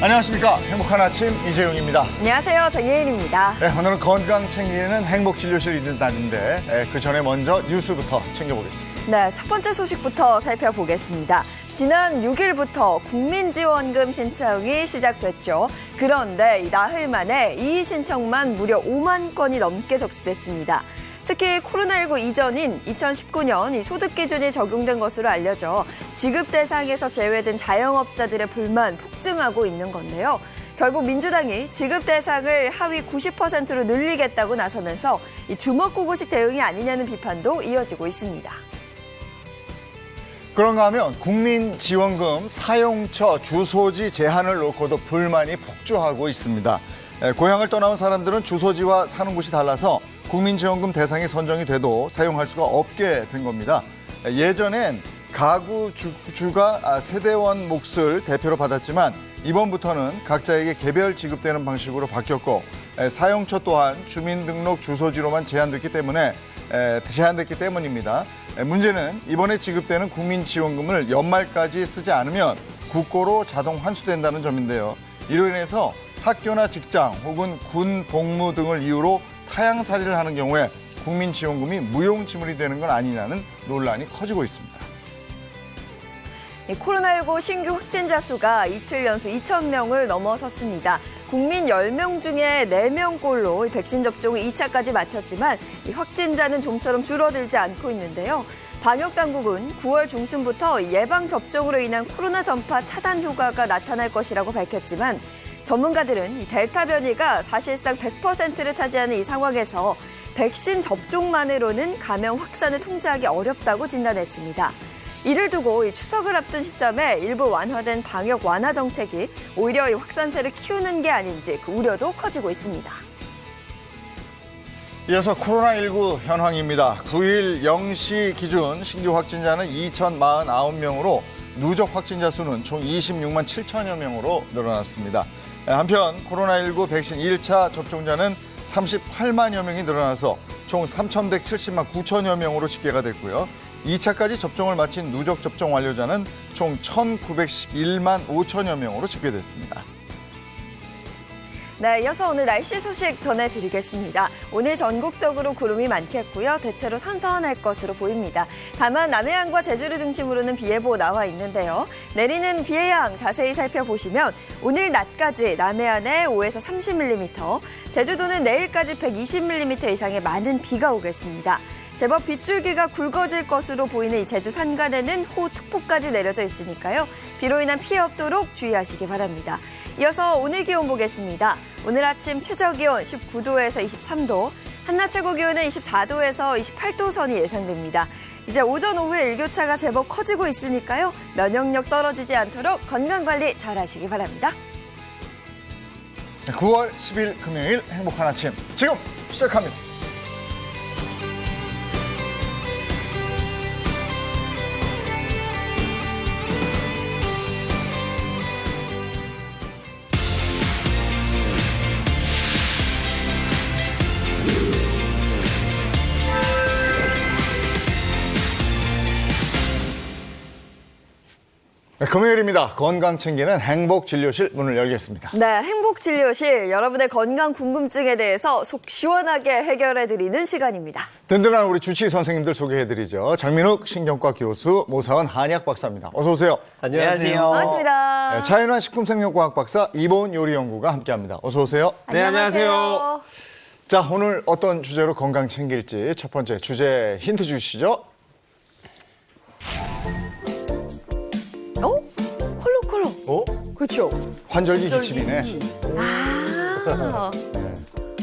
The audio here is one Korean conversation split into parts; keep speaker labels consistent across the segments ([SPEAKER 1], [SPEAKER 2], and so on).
[SPEAKER 1] 안녕하십니까. 행복한 아침 이재용입니다.
[SPEAKER 2] 안녕하세요. 정예인입니다.
[SPEAKER 1] 네, 오늘은 건강 챙기는 행복진료실 있는 날인데 그 전에 먼저 뉴스부터 챙겨보겠습니다.
[SPEAKER 2] 네, 첫 번째 소식부터 살펴보겠습니다. 지난 6일부터 국민지원금 신청이 시작됐죠. 그런데 나흘 만에 이 신청만 무려 5만 건이 넘게 접수됐습니다. 특히 코로나19 이전인 2019년 이 소득 기준이 적용된 것으로 알려져 지급 대상에서 제외된 자영업자들의 불만 폭증하고 있는 건데요. 결국 민주당이 지급 대상을 하위 90%로 늘리겠다고 나서면서 이 주먹구구식 대응이 아니냐는 비판도 이어지고 있습니다.
[SPEAKER 1] 그런가 하면 국민지원금 사용처 주소지 제한을 놓고도 불만이 폭주하고 있습니다. 고향을 떠나온 사람들은 주소지와 사는 곳이 달라서 국민지원금 대상이 선정이 돼도 사용할 수가 없게 된 겁니다. 예전엔 가구 주가 세대원 몫을 대표로 받았지만 이번부터는 각자에게 개별 지급되는 방식으로 바뀌었고 사용처 또한 주민등록 주소지로만 제한됐기 때문입니다. 문제는 이번에 지급되는 국민지원금을 연말까지 쓰지 않으면 국고로 자동 환수된다는 점인데요. 이로 인해서 학교나 직장 혹은 군 복무 등을 이유로 타향살이를 하는 경우에 국민지원금이 무용지물이 되는 건 아니냐는 논란이 커지고 있습니다.
[SPEAKER 2] 코로나19 신규 확진자 수가 이틀 연속 2,000명을 넘어섰습니다. 국민 10명 중에 4명꼴로 백신 접종을 2차까지 마쳤지만 확진자는 좀처럼 줄어들지 않고 있는데요. 방역당국은 9월 중순부터 예방접종으로 인한 코로나 전파 차단 효과가 나타날 것이라고 밝혔지만 전문가들은 이 델타 변이가 사실상 100%를 차지하는 이 상황에서 백신 접종만으로는 감염 확산을 통제하기 어렵다고 진단했습니다. 이를 두고 이 추석을 앞둔 시점에 일부 완화된 방역 완화 정책이 오히려 이 확산세를 키우는 게 아닌지 그 우려도 커지고 있습니다.
[SPEAKER 1] 이어서 코로나19 현황입니다. 9일 0시 기준 신규 확진자는 2,049명으로 누적 확진자 수는 총 26만 7천여 명으로 늘어났습니다. 한편 코로나19 백신 1차 접종자는 38만여 명이 늘어나서 총 3,170만 9천여 명으로 집계가 됐고요. 2차까지 접종을 마친 누적 접종 완료자는 총 1,911만 5천여 명으로 집계됐습니다.
[SPEAKER 2] 네, 이어서 오늘 날씨 소식 전해드리겠습니다. 오늘 전국적으로 구름이 많겠고요. 대체로 선선할 것으로 보입니다. 다만 남해안과 제주를 중심으로는 비 예보 나와 있는데요. 내리는 비의 양 자세히 살펴보시면 오늘 낮까지 남해안에 5에서 30mm, 제주도는 내일까지 120mm 이상의 많은 비가 오겠습니다. 제법 빗줄기가 굵어질 것으로 보이는 이 제주 산간에는 호우특보까지 내려져 있으니까요. 비로 인한 피해 없도록 주의하시기 바랍니다. 이어서 오늘 기온 보겠습니다. 오늘 아침 최저기온 19도에서 23도, 한낮 최고기온은 24도에서 28도 선이 예상됩니다. 이제 오전 오후에 일교차가 제법 커지고 있으니까요. 면역력 떨어지지 않도록 건강관리 잘 하시기 바랍니다.
[SPEAKER 1] 9월 10일 금요일 행복한 아침 지금 시작합니다. 네, 금요일입니다. 건강 챙기는 행복진료실 문을 열겠습니다.
[SPEAKER 2] 네, 행복진료실 여러분의 건강 궁금증에 대해서 속 시원하게 해결해드리는 시간입니다.
[SPEAKER 1] 든든한 우리 주치의 선생님들 소개해드리죠. 장민욱 신경과 교수, 모사원 한의학 박사입니다. 어서 오세요.
[SPEAKER 3] 안녕하세요.
[SPEAKER 2] 반갑습니다.
[SPEAKER 1] 네, 차윤환 식품생명과학 박사, 이보은 요리연구가 함께합니다. 어서 오세요.
[SPEAKER 3] 네, 안녕하세요.
[SPEAKER 1] 자, 오늘 어떤 주제로 건강 챙길지 첫 번째 주제 힌트 주시죠.
[SPEAKER 2] 콜록콜록.
[SPEAKER 3] 어?
[SPEAKER 2] 그렇죠.
[SPEAKER 1] 환절기 기침이네.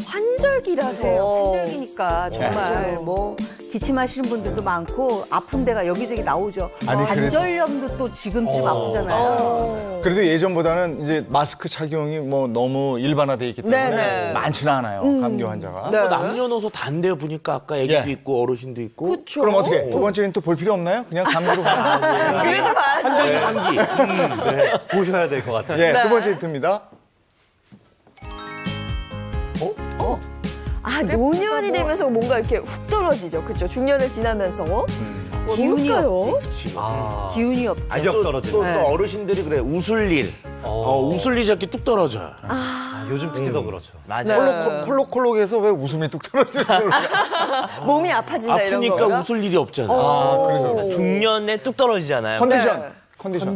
[SPEAKER 2] 환절기라서.
[SPEAKER 4] 환절기니까 정말 뭐 기침하시는 분들도 많고 아픈 데가 여기저기 나오죠.
[SPEAKER 1] 아니,
[SPEAKER 4] 관절염도 또 지금쯤 아프잖아요.
[SPEAKER 1] 그래도 예전보다는 이제 마스크 착용이 뭐 너무 일반화돼 있기 때문에
[SPEAKER 2] 네네.
[SPEAKER 1] 많지는 않아요. 감기 환자가.
[SPEAKER 2] 네.
[SPEAKER 3] 남녀노소 다인데 보니까 아까 애기도
[SPEAKER 1] 예.
[SPEAKER 3] 있고 어르신도 있고.
[SPEAKER 2] 그렇죠.
[SPEAKER 1] 그럼 어떻게 두 번째 힌트 볼 필요 없나요? 그냥 감기로 가는
[SPEAKER 2] 그래도 봐야죠.
[SPEAKER 3] 환절기 감기. 네, 보셔야 될 것 같아요.
[SPEAKER 1] 예,
[SPEAKER 2] 네.
[SPEAKER 1] 두 번째 힌트입니다.
[SPEAKER 2] 노년이 되면서 뭔가 이렇게 훅 떨어지죠. 그렇죠. 중년을 지나면서.
[SPEAKER 4] 기운이
[SPEAKER 2] 뭘까요?
[SPEAKER 4] 없지. 기운이 없지.
[SPEAKER 3] 또, 또
[SPEAKER 4] 네.
[SPEAKER 3] 어르신들이 그래 웃을 일. 웃을 일 잡기 뚝 떨어져요.
[SPEAKER 5] 요즘 특히 더 그렇죠.
[SPEAKER 2] 네.
[SPEAKER 1] 콜록콜록해서 왜 웃음이 뚝 떨어지는 거야?
[SPEAKER 2] 몸이 아파진다 이런
[SPEAKER 3] 아프니까
[SPEAKER 2] 거가.
[SPEAKER 3] 웃을 일이 없잖아.
[SPEAKER 1] 그래서
[SPEAKER 6] 중년에 뚝 떨어지잖아요.
[SPEAKER 1] 컨디션.
[SPEAKER 2] 네.
[SPEAKER 6] 컨디션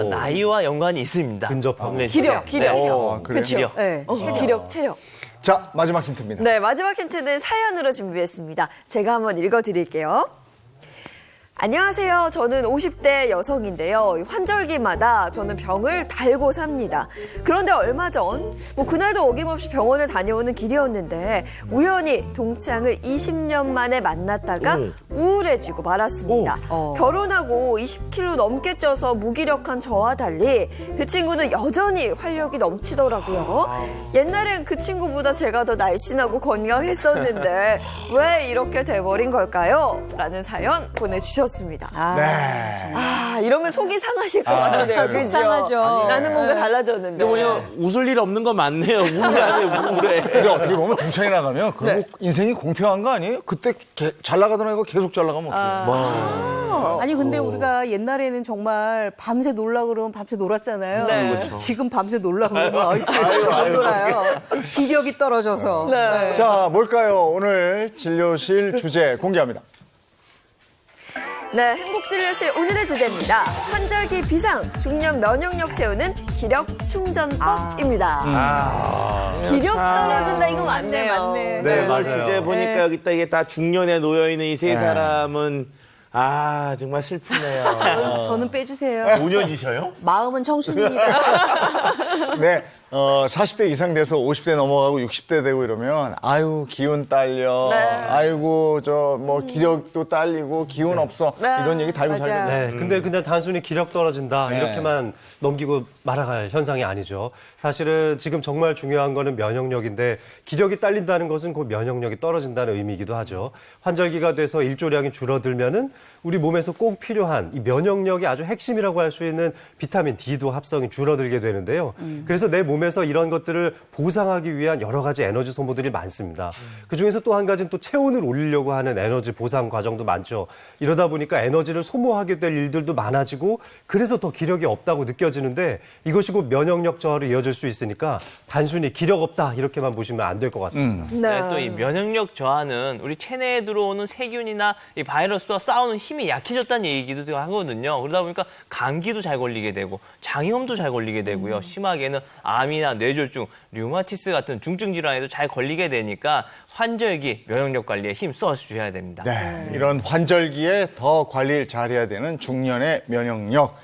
[SPEAKER 6] 나이와 연관이 있습니다.
[SPEAKER 5] 근접하고.
[SPEAKER 2] 기력.
[SPEAKER 1] 그래요?
[SPEAKER 2] 그렇죠.
[SPEAKER 4] 네.
[SPEAKER 2] 기력, 체력.
[SPEAKER 1] 자, 마지막 힌트입니다.
[SPEAKER 2] 네, 마지막 힌트는 사연으로 준비했습니다. 제가 한번 읽어드릴게요. 안녕하세요. 저는 50대 여성인데요. 환절기마다 저는 병을 달고 삽니다. 그런데 얼마 전, 그날도 어김없이 병원을 다녀오는 길이었는데 우연히 동창을 20년 만에 만났다가 우울해지고 말았습니다. 결혼하고 20kg 넘게 쪄서 무기력한 저와 달리 그 친구는 여전히 활력이 넘치더라고요. 옛날엔 그 친구보다 제가 더 날씬하고 건강했었는데 왜 이렇게 돼버린 걸까요? 라는 사연 보내주셨습니다. 이러면 속이 상하실 것 같은데요. 그죠?
[SPEAKER 4] 속상하죠.
[SPEAKER 2] 나는 뭔가 달라졌는데.
[SPEAKER 3] 뭐냐 웃을 일 없는 거 맞네요. 우울하네 우울해.
[SPEAKER 1] 근데 어떻게 보면 동창이 나가면 그리고 인생이 공평한 거 아니에요? 그때 잘 나가던 애가 계속 잘 나가면 어떡해요?
[SPEAKER 4] 아니 근데 우리가 옛날에는 정말 밤새 놀라 그러면 밤새 놀았잖아요.
[SPEAKER 2] 네.
[SPEAKER 3] 그렇죠.
[SPEAKER 4] 지금 밤새 놀라 그러면 못 놀아요. 기력이 떨어져서. 네.
[SPEAKER 1] 자, 뭘까요? 오늘 진료실 주제 공개합니다.
[SPEAKER 2] 네, 행복진료실 오늘의 주제입니다. 환절기 비상, 중년 면역력 채우는 기력 충전법입니다. 기력 떨어진다 이거 맞네요.
[SPEAKER 4] 맞네.
[SPEAKER 3] 네,
[SPEAKER 5] 맞아요.
[SPEAKER 3] 주제 보니까
[SPEAKER 4] 네.
[SPEAKER 3] 여기 딱 이게 다 중년에 놓여 있는 이 세 사람은 정말 슬프네요.
[SPEAKER 4] 저는 빼주세요.
[SPEAKER 3] 5년이셔요?
[SPEAKER 4] 마음은 청순입니다.
[SPEAKER 1] 네, 40대 이상 돼서 50대 넘어가고 60대 되고 이러면 아유 기운 딸려,
[SPEAKER 2] 네.
[SPEAKER 1] 아이고 저 뭐 기력도 딸리고 기운 없어
[SPEAKER 2] 네.
[SPEAKER 1] 이런 얘기 달고
[SPEAKER 4] 맞아.
[SPEAKER 1] 살거든요.
[SPEAKER 5] 네, 근데 그냥 단순히 기력 떨어진다
[SPEAKER 1] 네.
[SPEAKER 5] 이렇게만 넘기고 말아갈 현상이 아니죠. 사실은 지금 정말 중요한 거는 면역력인데 기력이 딸린다는 것은 그 면역력이 떨어진다는 의미이기도 하죠. 환절기가 돼서 일조량이 줄어들면은 우리 몸에서 꼭 필요한 이 면역력의 아주 핵심이라고 할 수 있는 비타민 D도 합성이 줄어들게 되는데요. 그래서 내 몸에서 이런 것들을 보상하기 위한 여러 가지 에너지 소모들이 많습니다. 그중에서 또 한 가지는 또 체온을 올리려고 하는 에너지 보상 과정도 많죠. 이러다 보니까 에너지를 소모하게 될 일들도 많아지고 그래서 더 기력이 없다고 느껴지는데 이것이 곧 면역력 저하로 이어질 수 있으니까 단순히 기력 없다 이렇게만 보시면 안 될 것 같습니다.
[SPEAKER 6] 네, 또 이 면역력 저하는 우리 체내에 들어오는 세균이나 이 바이러스와 싸우는 힘이 약해졌다는 얘기도 하거든요. 그러다 보니까 감기도 잘 걸리게 되고 장염도 잘 걸리게 되고요. 심하게는 암이나 뇌졸중, 류마티스 같은 중증 질환에도 잘 걸리게 되니까 환절기 면역력 관리에 힘 써주셔야 됩니다.
[SPEAKER 1] 네, 이런 환절기에 더 관리를 잘해야 되는 중년의 면역력,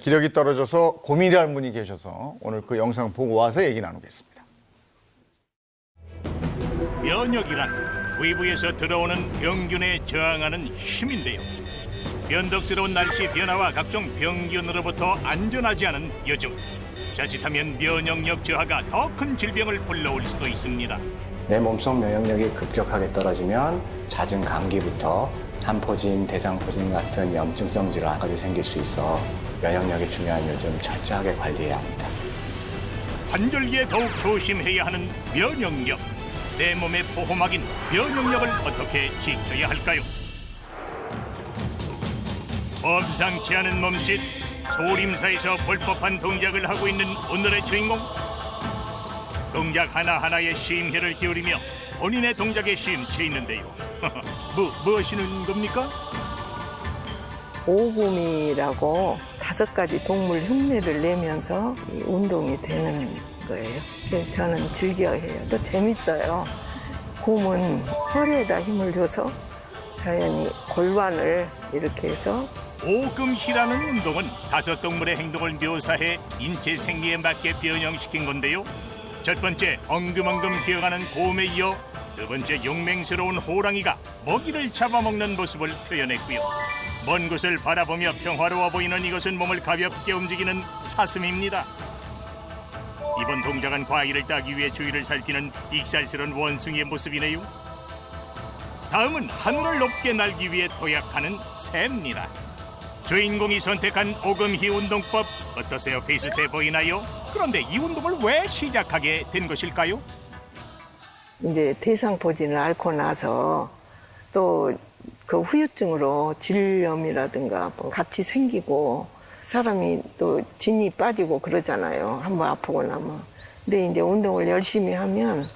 [SPEAKER 1] 기력이 떨어져서 고민이라는 분이 계셔서 오늘 그 영상 보고 와서 얘기 나누겠습니다.
[SPEAKER 7] 면역이란 외부에서 들어오는 병균에 저항하는 힘인데요. 변덕스러운 날씨 변화와 각종 병균으로부터 안전하지 않은 요즘, 자칫하면 면역력 저하가 더 큰 질병을 불러올 수도 있습니다.
[SPEAKER 8] 내 몸속 면역력이 급격하게 떨어지면 잦은 감기부터 한포진, 대장포진 같은 염증성 질환까지 생길 수 있어 면역력이 중요한 요즘 철저하게 관리해야 합니다.
[SPEAKER 7] 환절기에 더욱 조심해야 하는 면역력. 내 몸의 보호막인 면역력을 어떻게 지켜야 할까요? 범상치 않은 몸짓, 소림사에서 볼 법한 동작을 하고 있는 오늘의 주인공. 동작 하나하나에 심혈을 기울이며 본인의 동작에 심취해 있는데요. 뭐 하시는 겁니까?
[SPEAKER 9] 오금이라고 5가지 동물 흉내를 내면서 이 운동이 되는 거예요. 그래서 저는 즐겨해요. 또 재밌어요. 곰은 허리에다 힘을 줘서 자연히 골반을 이렇게 해서
[SPEAKER 7] 오금희라는 운동은 5동물의 행동을 묘사해 인체 생리에 맞게 변형시킨 건데요. 첫 번째 엉금엉금 기어가는 곰에 이어 두 번째 용맹스러운 호랑이가 먹이를 잡아먹는 모습을 표현했고요. 먼 곳을 바라보며 평화로워 보이는 이것은 몸을 가볍게 움직이는 사슴입니다. 이번 동작은 과일을 따기 위해 주위를 살피는 익살스러운 원숭이의 모습이네요. 다음은 하늘을 높게 날기 위해 도약하는 새입니다. 주인공이 선택한 오금희 운동법 어떠세요? 비슷해 보이나요? 그런데 이 운동을 왜 시작하게 된 것일까요?
[SPEAKER 9] 이제 대상포진을 앓고 나서 또 그 후유증으로 질염이라든가 뭐 같이 생기고 사람이 또 진이 빠지고 그러잖아요. 한번 아프고 나면. 근데 이제 운동을 열심히 하면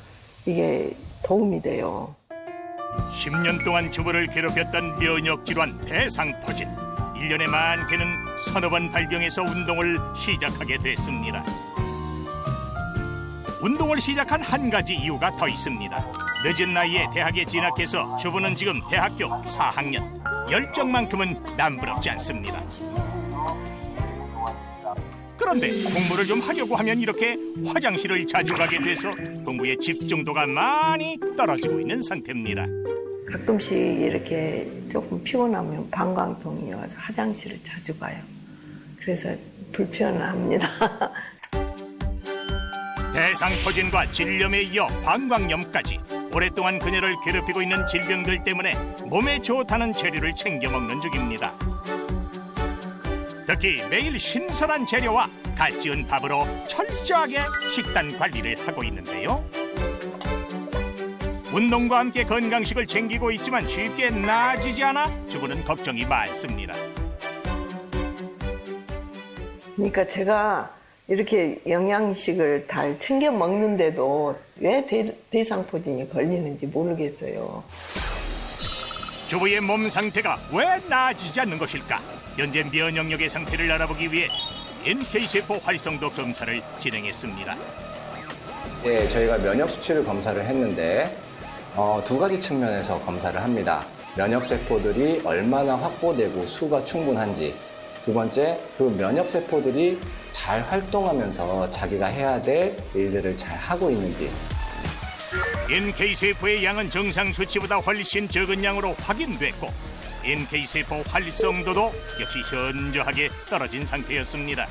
[SPEAKER 9] 이게 도움이 돼요.
[SPEAKER 7] 10년 동안 주부를 괴롭혔던 면역질환 대상포진. 1년에 많게는 서너 번 발병해서 운동을 시작하게 됐습니다. 운동을 시작한 한 가지 이유가 더 있습니다. 늦은 나이에 대학에 진학해서 주부는 지금 대학교 4학년. 열정만큼은 남부럽지 않습니다. 그런데 공부를 좀 하려고 하면 이렇게 화장실을 자주 가게 돼서 공부에 집중도가 많이 떨어지고 있는 상태입니다.
[SPEAKER 9] 가끔씩 이렇게 조금 피곤하면 방광통이 와서 화장실을 자주 가요. 그래서 불편합니다.
[SPEAKER 7] 대상포진과 질염에 이어 방광염까지 오랫동안 그녀를 괴롭히고 있는 질병들 때문에 몸에 좋다는 재료를 챙겨 먹는 중입니다. 특히 매일 신선한 재료와 갓 지은 밥으로 철저하게 식단 관리를 하고 있는데요. 운동과 함께 건강식을 챙기고 있지만 쉽게 나아지지 않아 주부는 걱정이 많습니다.
[SPEAKER 9] 그러니까 제가 이렇게 영양식을 잘 챙겨 먹는데도 왜 대상포진이 걸리는지 모르겠어요.
[SPEAKER 7] 주부의 몸 상태가 왜 나아지지 않는 것일까? 현재 면역력의 상태를 알아보기 위해 NK세포 활성도 검사를 진행했습니다.
[SPEAKER 8] 네, 저희가 면역 수치를 검사를 했는데 두 가지 측면에서 검사를 합니다. 면역세포들이 얼마나 확보되고 수가 충분한지, 두 번째, 그 면역세포들이 잘 활동하면서 자기가 해야 될 일들을 잘 하고 있는지.
[SPEAKER 7] NK세포의 양은 정상 수치보다 훨씬 적은 양으로 확인됐고 NK세포 활성도도 역시 현저하게 떨어진 상태였습니다.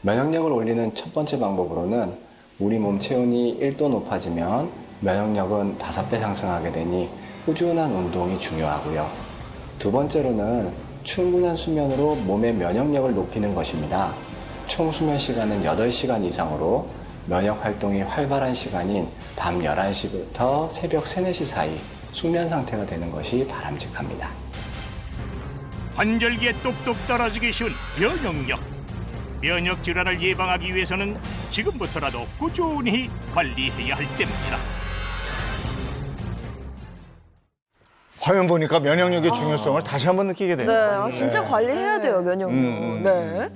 [SPEAKER 8] 면역력을 올리는 첫 번째 방법으로는 우리 몸 체온이 1도 높아지면 면역력은 5배 상승하게 되니 꾸준한 운동이 중요하고요. 두 번째로는 충분한 수면으로 몸의 면역력을 높이는 것입니다. 총 수면 시간은 8시간 이상으로 면역 활동이 활발한 시간인 밤 11시부터 새벽 3, 4시 사이 숙면 상태가 되는 것이 바람직합니다.
[SPEAKER 7] 관절기에 뚝뚝 떨어지기 쉬운 면역력. 면역 질환을 예방하기 위해서는 지금부터라도 꾸준히 관리해야 할 때입니다.
[SPEAKER 1] 화면 보니까 면역력의 중요성을 다시 한번 느끼게
[SPEAKER 2] 네,
[SPEAKER 1] 돼요.
[SPEAKER 2] 진짜 관리해야 돼요, 면역력. 네.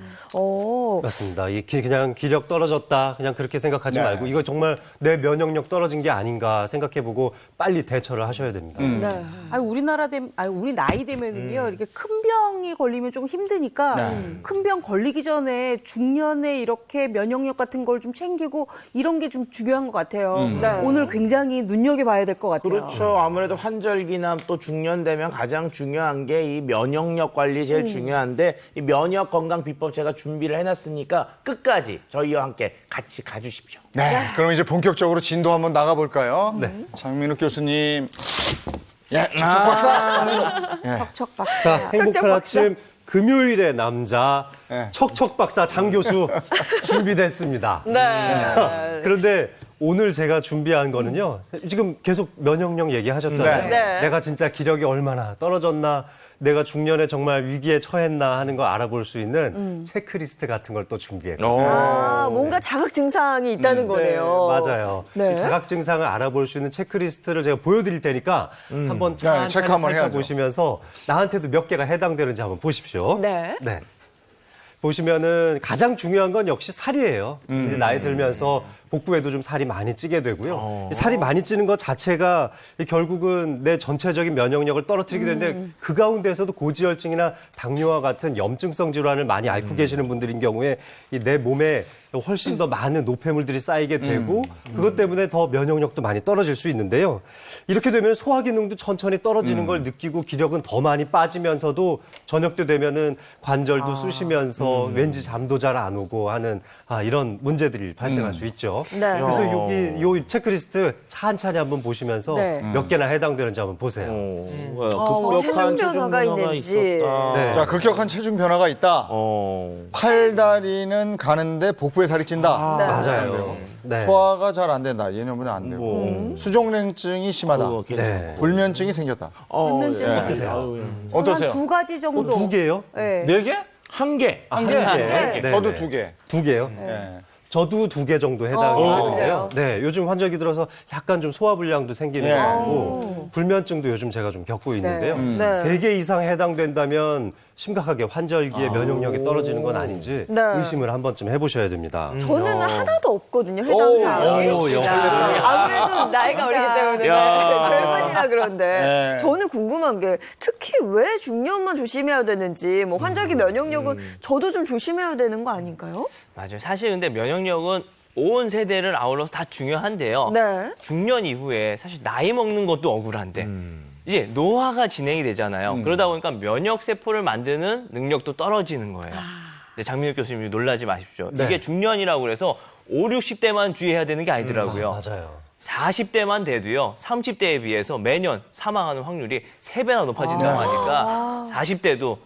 [SPEAKER 5] 맞습니다. 그냥 기력 떨어졌다 그냥 그렇게 생각하지
[SPEAKER 1] 네.
[SPEAKER 5] 말고 이거 정말 내 면역력 떨어진 게 아닌가 생각해보고 빨리 대처를 하셔야 됩니다.
[SPEAKER 2] 네.
[SPEAKER 4] 우리 나이 되면은요, 이렇게 큰 병이 걸리면 좀 힘드니까
[SPEAKER 1] 네.
[SPEAKER 4] 큰 병 걸리기 전에 중년에 이렇게 면역력 같은 걸 좀 챙기고 이런 게 좀 중요한 것 같아요.
[SPEAKER 2] 네.
[SPEAKER 4] 오늘 굉장히 눈여겨봐야 될 것 같아요.
[SPEAKER 3] 그렇죠. 아무래도 환절기나 또 중년 되면 가장 중요한 게 이 면역력 관리 제일 중요한데 이 면역 건강 비법 제가 준비를 해놨으니까 끝까지 저희와 함께 같이 가주십시오.
[SPEAKER 1] 네, 그럼 이제 본격적으로 진도 한번 나가볼까요? 네. 장민욱 교수님. 예, 척척 박사.
[SPEAKER 4] 척척 박사.
[SPEAKER 5] 자, 행복한
[SPEAKER 2] 척척 박사.
[SPEAKER 5] 아침 금요일의 남자
[SPEAKER 1] 네.
[SPEAKER 5] 척척 박사 장 교수 준비됐습니다.
[SPEAKER 2] 네.
[SPEAKER 5] 그런데 오늘 제가 준비한 거는요. 지금 계속 면역력 얘기하셨잖아요.
[SPEAKER 2] 네.
[SPEAKER 5] 내가 진짜 기력이 얼마나 떨어졌나, 내가 중년에 정말 위기에 처했나 하는 거 알아볼 수 있는 체크리스트 같은 걸 또 준비했거든요.
[SPEAKER 2] 뭔가 자극 증상이 있다는 거네요.
[SPEAKER 5] 맞아요.
[SPEAKER 2] 네.
[SPEAKER 5] 이 자각 증상을 알아볼 수 있는 체크리스트를 제가 보여드릴 테니까 한번
[SPEAKER 1] 네, 체크 한번 해야죠.
[SPEAKER 5] 살펴보시면서 나한테도 몇 개가 해당되는지 한번 보십시오.
[SPEAKER 2] 네.
[SPEAKER 5] 보시면은 가장 중요한 건 역시 살이에요. 이제 나이 들면서 복부에도 좀 살이 많이 찌게 되고요. 이 살이 많이 찌는 것 자체가 결국은 내 전체적인 면역력을 떨어뜨리게 되는데 그 가운데서도 고지혈증이나 당뇨와 같은 염증성 질환을 많이 앓고 계시는 분들인 경우에 이 내 몸에 훨씬 더 많은 노폐물들이 쌓이게 되고 그것 때문에 더 면역력도 많이 떨어질 수 있는데요. 이렇게 되면 소화 기능도 천천히 떨어지는 걸 느끼고 기력은 더 많이 빠지면서도 저녁 때 되면은 관절도 쑤시면서 왠지 잠도 잘 안 오고 하는 이런 문제들이 발생할 수 있죠. 하죠.
[SPEAKER 2] 네.
[SPEAKER 5] 그래서 여기 요 체크리스트 찬찬히 한번 보시면서
[SPEAKER 4] 네.
[SPEAKER 5] 몇 개나 해당되는지 한번 보세요.
[SPEAKER 2] 체중
[SPEAKER 3] 체중
[SPEAKER 2] 변화가 있는지.
[SPEAKER 3] 있었다.
[SPEAKER 5] 네.
[SPEAKER 1] 자, 급격한 체중 변화가 있다. 팔다리는 가는데 복부에 살이 찐다.
[SPEAKER 2] 네.
[SPEAKER 5] 맞아요. 네.
[SPEAKER 1] 소화가 잘 안 된다. 예년보다 안 되고. 수족냉증이 심하다.
[SPEAKER 5] 네.
[SPEAKER 1] 불면증이 생겼다.
[SPEAKER 4] 불면증
[SPEAKER 5] 어떠세요?
[SPEAKER 1] 어떠세요?
[SPEAKER 4] 한두 가지 정도.
[SPEAKER 5] 두 개요?
[SPEAKER 4] 네.
[SPEAKER 1] 네 개?
[SPEAKER 3] 한 개.
[SPEAKER 1] 한 개?
[SPEAKER 5] 네.
[SPEAKER 1] 저도
[SPEAKER 5] 네.
[SPEAKER 1] 두 개.
[SPEAKER 5] 두 개요?
[SPEAKER 1] 네.
[SPEAKER 5] 저도 두 개 정도 해당이 되는데요. 네, 요즘 환절기 들어서 약간 좀 소화불량도 생기는
[SPEAKER 1] 예.
[SPEAKER 5] 것 같고 불면증도 요즘 제가 좀 겪고 있는데요.
[SPEAKER 2] 네.
[SPEAKER 5] 세 개 이상 해당된다면 심각하게 환절기에 면역력이 떨어지는 건 아닌지
[SPEAKER 2] 네.
[SPEAKER 5] 의심을 한 번쯤 해보셔야 됩니다.
[SPEAKER 2] 저는 하나도 없거든요, 해당 사항이.
[SPEAKER 5] 역시.
[SPEAKER 2] 아무래도 나이가 어리기 때문에 젊은이라 그런데
[SPEAKER 1] 네.
[SPEAKER 2] 저는 궁금한 게 특히 왜 중년만 조심해야 되는지 뭐 환절기 면역력은 저도 좀 조심해야 되는 거 아닌가요?
[SPEAKER 6] 맞아요. 사실 근데 면역력은 온 세대를 아울러서 다 중요한데요.
[SPEAKER 2] 네.
[SPEAKER 6] 중년 이후에 사실 나이 먹는 것도 억울한데 이제 노화가 진행이 되잖아요. 그러다 보니까 면역 세포를 만드는 능력도 떨어지는 거예요. 근데 장민욱 교수님 놀라지 마십시오.
[SPEAKER 5] 네.
[SPEAKER 6] 이게 중년이라고 그래서 5, 60대만 주의해야 되는 게 아니더라고요.
[SPEAKER 5] 맞아요.
[SPEAKER 6] 40대만 돼도요, 30대에 비해서 매년 사망하는 확률이 3배나 높아진다고 하니까 40대도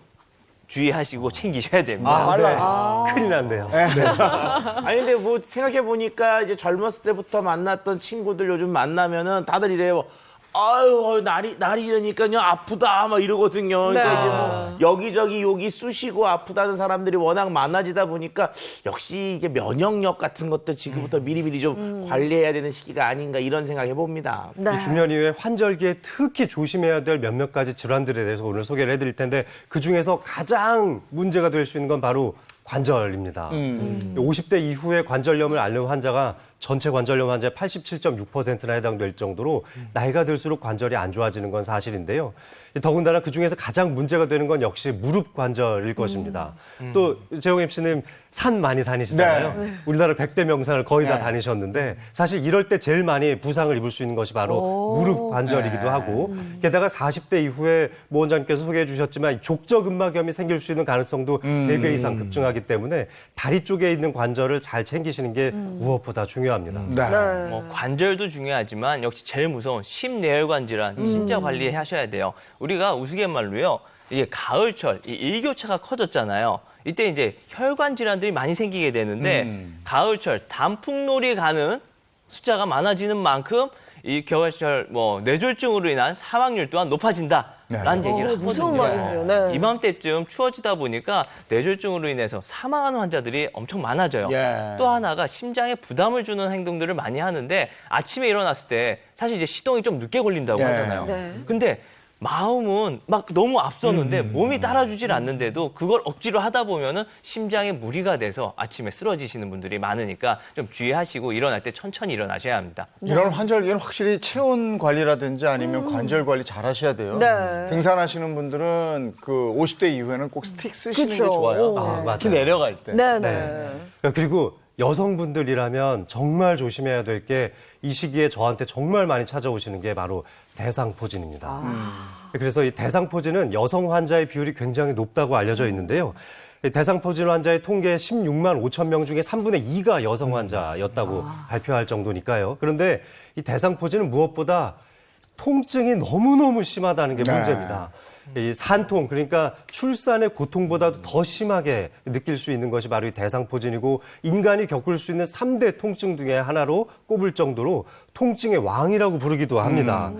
[SPEAKER 6] 주의하시고 챙기셔야 됩니다.
[SPEAKER 5] 큰일 난대요.
[SPEAKER 3] 아니 근데 뭐 생각해 보니까 이제 젊었을 때부터 만났던 친구들 요즘 만나면은 다들 이래요. 아유 날이 이러니까요 아프다 막 이러거든요. 그러니까 이제 뭐 여기저기 여기 쑤시고 아프다는 사람들이 워낙 많아지다 보니까 역시 이게 면역력 같은 것도 지금부터 미리미리 좀 관리해야 되는 시기가 아닌가 이런 생각 해봅니다.
[SPEAKER 2] 네.
[SPEAKER 5] 이 중년 이후에 환절기에 특히 조심해야 될 몇몇 가지 질환들에 대해서 오늘 소개를 해드릴 텐데 그중에서 가장 문제가 될 수 있는 건 바로 관절입니다. 50대 이후에 관절염을 앓는 환자가 전체 관절염 환자의 87.6%나 해당될 정도로 나이가 들수록 관절이 안 좋아지는 건 사실인데요. 더군다나 그중에서 가장 문제가 되는 건 역시 무릎 관절일 것입니다. 또 재홍 MC님 산 많이 다니시잖아요. 우리나라 100대 명산을 거의 다 다니셨는데 사실 이럴 때 제일 많이 부상을 입을 수 있는 것이 바로 무릎 관절이기도 하고 게다가 40대 이후에 모 원장님께서 소개해 주셨지만 족저근막염이 생길 수 있는 가능성도 3배 이상 급증하기 때문에 다리 쪽에 있는 관절을 잘 챙기시는 게 무엇보다 중요합니다.
[SPEAKER 6] 뭐 관절도 중요하지만 역시 제일 무서운 심내혈관 질환, 심장 관리하셔야 돼요. 우리가 우스갯말로요, 이게 가을철, 이 일교차가 커졌잖아요. 이때 이제 혈관 질환들이 많이 생기게 되는데 가을철 단풍놀이 가는 숫자가 많아지는 만큼 이 겨울철 뭐 뇌졸중으로 인한 사망률 또한 높아진다라는 얘기를
[SPEAKER 2] 무서운
[SPEAKER 6] 하거든요.
[SPEAKER 2] 말이네요. 네.
[SPEAKER 6] 이맘때쯤 추워지다 보니까 뇌졸중으로 인해서 사망하는 환자들이 엄청 많아져요.
[SPEAKER 1] 예.
[SPEAKER 6] 또 하나가 심장에 부담을 주는 행동들을 많이 하는데 아침에 일어났을 때 사실 이제 시동이 좀 늦게 걸린다고
[SPEAKER 1] 예.
[SPEAKER 6] 하잖아요.
[SPEAKER 2] 네.
[SPEAKER 6] 근데 마음은 막 너무 앞섰는데 몸이 따라주질 않는데도 그걸 억지로 하다 보면은 심장에 무리가 돼서 아침에 쓰러지시는 분들이 많으니까 좀 주의하시고 일어날 때 천천히 일어나셔야 합니다.
[SPEAKER 1] 이런 환절기는 확실히 체온 관리라든지 아니면 관절 관리 잘 하셔야 돼요.
[SPEAKER 2] 네.
[SPEAKER 1] 등산하시는 분들은 그 50대 이후에는 꼭 스틱 쓰시는
[SPEAKER 2] 그쵸.
[SPEAKER 1] 게 좋아요.
[SPEAKER 2] 오.
[SPEAKER 1] 특히 내려갈 때.
[SPEAKER 2] 네네.
[SPEAKER 5] 그리고 여성분들이라면 정말 조심해야 될 게 이 시기에 저한테 정말 많이 찾아오시는 게 바로 대상포진입니다. 그래서 이 대상포진은 여성 환자의 비율이 굉장히 높다고 알려져 있는데요. 이 대상포진 환자의 통계 16만 5천 명 중에 3분의 2가 여성 환자였다고 발표할 정도니까요. 그런데 이 대상포진은 무엇보다 통증이 너무너무 심하다는 게 문제입니다. 이 산통, 그러니까 출산의 고통보다도 더 심하게 느낄 수 있는 것이 바로 이 대상포진이고 인간이 겪을 수 있는 3대 통증 중에 하나로 꼽을 정도로 통증의 왕이라고 부르기도 합니다.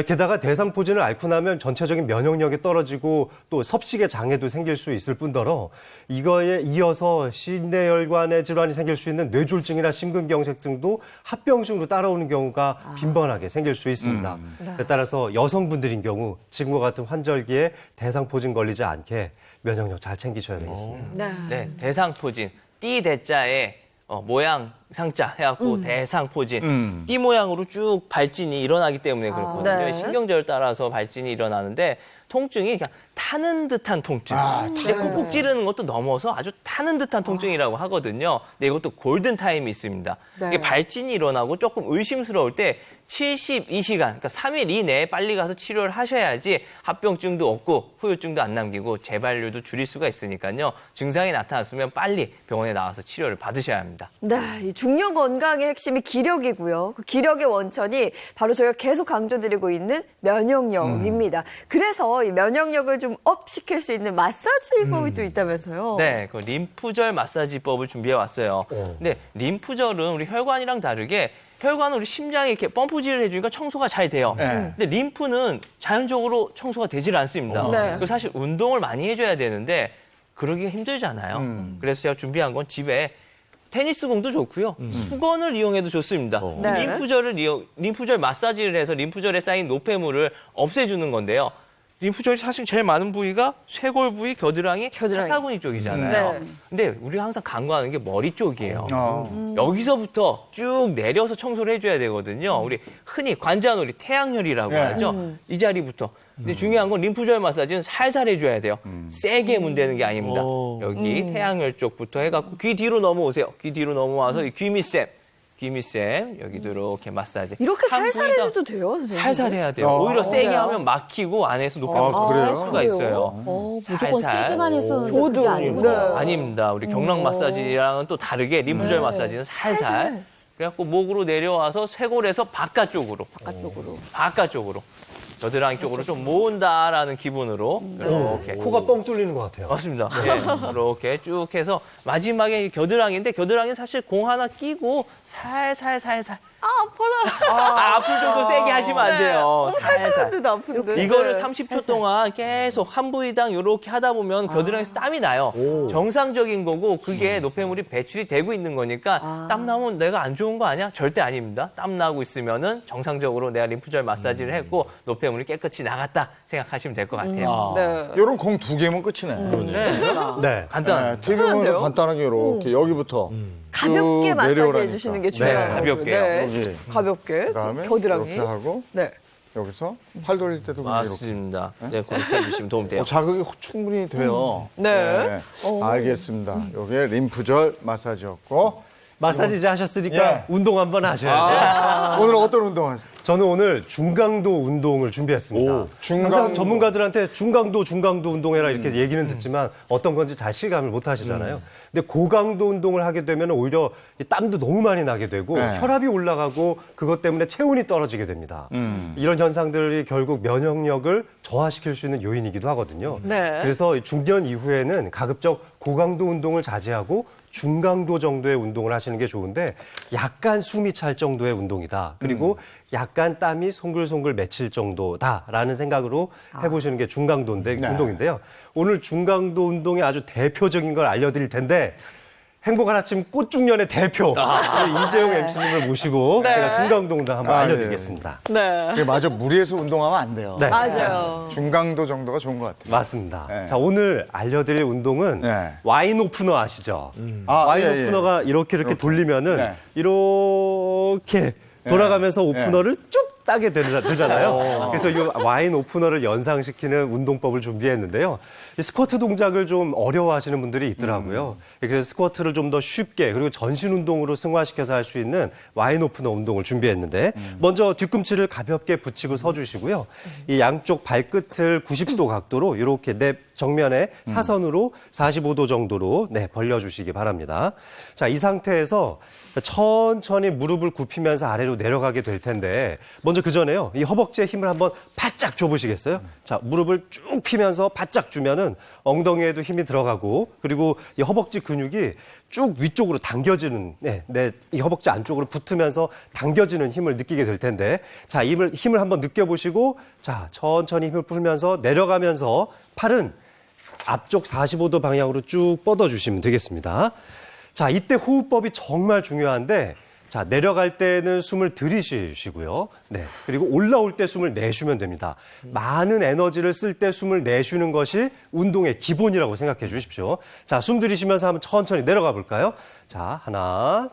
[SPEAKER 5] 게다가 대상포진을 앓고 나면 전체적인 면역력이 떨어지고 또 섭식의 장애도 생길 수 있을 뿐더러 이거에 이어서 심내혈관의 질환이 생길 수 있는 뇌졸중이나 심근경색증도 합병증으로 따라오는 경우가 빈번하게 생길 수 있습니다. 따라서 여성분들인 경우 지금과 같은 환절기에 대상포진 걸리지 않게 면역력 잘 챙기셔야 되겠습니다.
[SPEAKER 6] 네, 대상포진, 띠 대자에 모양 상자 해갖고 대상포진, 띠 모양으로 쭉 발진이 일어나기 때문에 그렇거든요.
[SPEAKER 2] 네.
[SPEAKER 6] 신경절을 따라서 발진이 일어나는데 통증이 그냥 타는 듯한 통증.
[SPEAKER 1] 네.
[SPEAKER 6] 이제 꾹꾹 찌르는 것도 넘어서 아주 타는 듯한 통증이라고 하거든요. 근데 이것도 골든 타임이 있습니다.
[SPEAKER 4] 네.
[SPEAKER 6] 이게 발진이 일어나고 조금 의심스러울 때 72시간, 그러니까 3일 이내에 빨리 가서 치료를 하셔야지 합병증도 없고 후유증도 안 남기고 재발률도 줄일 수가 있으니까요. 증상이 나타났으면 빨리 병원에 나와서 치료를 받으셔야 합니다.
[SPEAKER 2] 네, 이 중년 건강의 핵심이 기력이고요. 그 기력의 원천이 바로 저희가 계속 강조드리고 있는 면역력입니다. 그래서 이 면역력을 좀 업시킬 수 있는 마사지법이 또 있다면서요?
[SPEAKER 6] 네, 그 림프절 마사지법을 준비해 왔어요. 근데 림프절은 우리 혈관이랑 다르게 혈관은 우리 심장에 이렇게 펌프질을 해주니까 청소가 잘 돼요.
[SPEAKER 1] 네.
[SPEAKER 6] 근데 림프는 자연적으로 청소가 되질 않습니다.
[SPEAKER 2] 네.
[SPEAKER 6] 그 사실 운동을 많이 해줘야 되는데 그러기가 힘들잖아요. 그래서 제가 준비한 건 집에 테니스 공도 좋고요. 수건을 이용해도 좋습니다.
[SPEAKER 2] 네.
[SPEAKER 6] 림프절 마사지를 해서 림프절에 쌓인 노폐물을 없애주는 건데요. 림프절이 사실 제일 많은 부위가 쇄골 부위, 겨드랑이, 사타구니 쪽이잖아요.
[SPEAKER 2] 네.
[SPEAKER 6] 근데 우리가 항상 간과하는 게 머리 쪽이에요. 여기서부터 쭉 내려서 청소를 해줘야 되거든요. 우리 흔히 관자놀이, 태양열이라고 하죠. 이 자리부터. 근데 중요한 건 림프절 마사지는 살살 해줘야 돼요. 세게 문대는 게 아닙니다. 여기 태양열 쪽부터 해갖고 귀 뒤로 넘어오세요. 귀 뒤로 넘어와서 이 귀밑샘 여기도 이렇게 마사지.
[SPEAKER 2] 이렇게
[SPEAKER 6] 한
[SPEAKER 2] 살살
[SPEAKER 6] 부위당
[SPEAKER 2] 해도 돼요, 선생님?
[SPEAKER 6] 살살 해야 돼요. 오히려 세게 하면 막히고 안에서 노폐물이 살 수가 있어요.
[SPEAKER 4] 무조건 세게만 해서
[SPEAKER 2] 저도
[SPEAKER 4] 그게 아니군요.
[SPEAKER 2] 네.
[SPEAKER 6] 아닙니다. 우리 경락 마사지랑은 또 다르게 림프절 마사지는 살살. 그래갖고 목으로 내려와서 쇄골에서 바깥쪽으로. 겨드랑이 쪽으로 좀 모은다라는 기분으로 이렇게.
[SPEAKER 5] 코가 뻥 뚫리는 것 같아요.
[SPEAKER 6] 맞습니다. 네, 이렇게 쭉 해서 마지막에 겨드랑이인데 겨드랑이는 사실 공 하나 끼고 살살. 아플 정도 세게 하시면 안 돼요.
[SPEAKER 2] 살살 하는데도 아픈데.
[SPEAKER 6] 이거를
[SPEAKER 2] 네.
[SPEAKER 6] 30초 동안 계속 한 부위당 이렇게 하다 보면 겨드랑이에서 땀이 나요. 정상적인 거고 그게 노폐물이 배출이 되고 있는 거니까 땀 나면 내가 안 좋은 거 아니야? 절대 아닙니다. 땀 나고 있으면은 정상적으로 내가 림프절 마사지를 했고 노폐물이 깨끗이 나갔다 생각하시면 될 것 같아요.
[SPEAKER 2] 네.
[SPEAKER 1] 이런 공 2개면 끝이네.
[SPEAKER 5] 네.
[SPEAKER 6] 간단.
[SPEAKER 1] TV 보면서 간단하게 이렇게 여기부터
[SPEAKER 2] 가볍게
[SPEAKER 1] 쭉
[SPEAKER 2] 마사지
[SPEAKER 1] 내려오라니까.
[SPEAKER 2] 해주시는 게 중요해요.
[SPEAKER 6] 가볍게요.
[SPEAKER 1] 여기.
[SPEAKER 2] 가볍게.
[SPEAKER 1] 그다음에
[SPEAKER 2] 겨드랑이.
[SPEAKER 1] 이렇게 하고
[SPEAKER 2] 네.
[SPEAKER 1] 여기서 팔 돌릴 때도 그냥 이렇게.
[SPEAKER 6] 맞습니다. 네, 그렇게 해주시면 도움 돼요.
[SPEAKER 1] 자극이 충분히 돼요.
[SPEAKER 2] 네.
[SPEAKER 1] 알겠습니다. 이게 림프절 마사지였고
[SPEAKER 5] 마사지 이제 하셨으니까
[SPEAKER 1] 예.
[SPEAKER 5] 운동 한번 하셔야죠.
[SPEAKER 1] 오늘 어떤 운동 하세요?
[SPEAKER 5] 저는 오늘 중강도 운동을 준비했습니다.
[SPEAKER 1] 중강도.
[SPEAKER 5] 항상 전문가들한테 중강도 운동해라 이렇게 얘기는 듣지만 어떤 건지 잘 실감을 못 하시잖아요. 근데 고강도 운동을 하게 되면 오히려 이 땀도 너무 많이 나게 되고
[SPEAKER 1] 네.
[SPEAKER 5] 혈압이 올라가고 그것 때문에 체온이 떨어지게 됩니다. 이런 현상들이 결국 면역력을 저하시킬 수 있는 요인이기도 하거든요.
[SPEAKER 2] 네.
[SPEAKER 5] 그래서 중년 이후에는 가급적 고강도 운동을 자제하고 중강도 정도의 운동을 하시는 게 좋은데 약간 숨이 찰 정도의 운동이다. 그리고 약간 땀이 송글송글 맺힐 정도다라는 생각으로 해보시는 게 중강도
[SPEAKER 1] 네.
[SPEAKER 5] 운동인데요. 오늘 중강도 운동의 아주 대표적인 걸 알려드릴 텐데 행복한 아침 꽃중년의 대표 우리 이재용 MC님을 모시고 제가 중강도 운동 한번 알려드리겠습니다.
[SPEAKER 2] 네.
[SPEAKER 1] 그게 맞아 무리해서 운동하면 안 돼요.
[SPEAKER 5] 네.
[SPEAKER 2] 맞아요.
[SPEAKER 1] 중강도 정도가 좋은 것 같아요.
[SPEAKER 5] 맞습니다.
[SPEAKER 1] 네.
[SPEAKER 5] 자, 오늘 알려드릴 운동은
[SPEAKER 1] 네.
[SPEAKER 5] 와인 오프너 아시죠?
[SPEAKER 1] 아,
[SPEAKER 5] 와인
[SPEAKER 1] 예, 예.
[SPEAKER 5] 오프너가 이렇게 돌리면은
[SPEAKER 1] 네.
[SPEAKER 5] 이렇게 돌아가면서 오프너를 쭉 따게 되잖아요. 그래서 이 와인 오프너를 연상시키는 운동법을 준비했는데요. 이 스쿼트 동작을 좀 어려워하시는 분들이 있더라고요. 그래서 스쿼트를 좀 더 쉽게 그리고 전신 운동으로 승화시켜서 할 수 있는 와인 오프너 운동을 준비했는데 먼저 뒤꿈치를 가볍게 붙이고 서주시고요. 이 양쪽 발끝을 90도 각도로 이렇게 내 정면에 사선으로 45도 정도로 벌려주시기 바랍니다. 자, 이 상태에서 천천히 무릎을 굽히면서 아래로 내려가게 될 텐데 먼저 그 전에요. 이 허벅지에 힘을 한번 바짝 줘보시겠어요? 자, 무릎을 쭉 피면서 바짝 주면은 엉덩이에도 힘이 들어가고 그리고 이 허벅지 근육이 쭉 위쪽으로 당겨지는 이 허벅지 안쪽으로 붙으면서 당겨지는 힘을 느끼게 될 텐데 자, 힘을 한번 느껴보시고 자, 천천히 힘을 풀면서 내려가면서 팔은 앞쪽 45도 방향으로 쭉 뻗어주시면 되겠습니다. 자, 이때 호흡법이 정말 중요한데 자, 내려갈 때는 숨을 들이쉬시고요. 네. 그리고 올라올 때 숨을 내쉬면 됩니다. 많은 에너지를 쓸 때 숨을 내쉬는 것이 운동의 기본이라고 생각해 주십시오. 자, 숨 들이쉬면서 한번 천천히 내려가 볼까요? 자, 하나.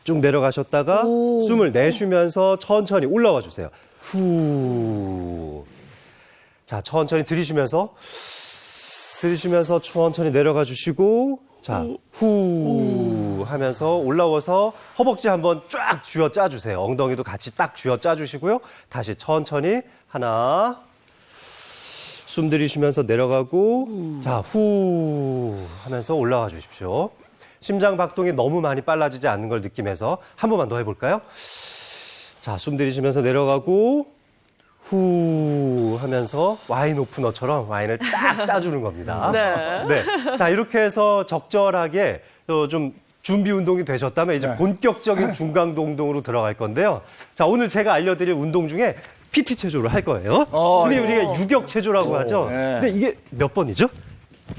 [SPEAKER 5] 쭉 내려가셨다가 숨을 내쉬면서 천천히 올라와 주세요. 후. 자, 천천히 들이쉬면서 천천히 내려가 주시고, 자, 후 하면서 올라와서 허벅지 한번 쫙 쥐어 짜주세요. 엉덩이도 같이 딱 쥐어 짜주시고요. 다시 천천히 하나, 숨 들이쉬면서 내려가고, 자, 후 하면서 올라가 주십시오. 심장 박동이 너무 많이 빨라지지 않는 걸 느끼면서 한 번만 더 해볼까요? 자, 숨 들이쉬면서 내려가고, 후 하면서 와인 오프너처럼 와인을 딱 따주는 겁니다. 네. 자, 이렇게 해서 적절하게 좀 준비 운동이 되셨다면 이제 본격적인 중강도 운동으로 들어갈 건데요. 자, 오늘 제가 알려드릴 운동 중에 PT 체조를 할 거예요. 흔히 우리가 유격 체조라고 하죠. 근데 이게 몇 번이죠?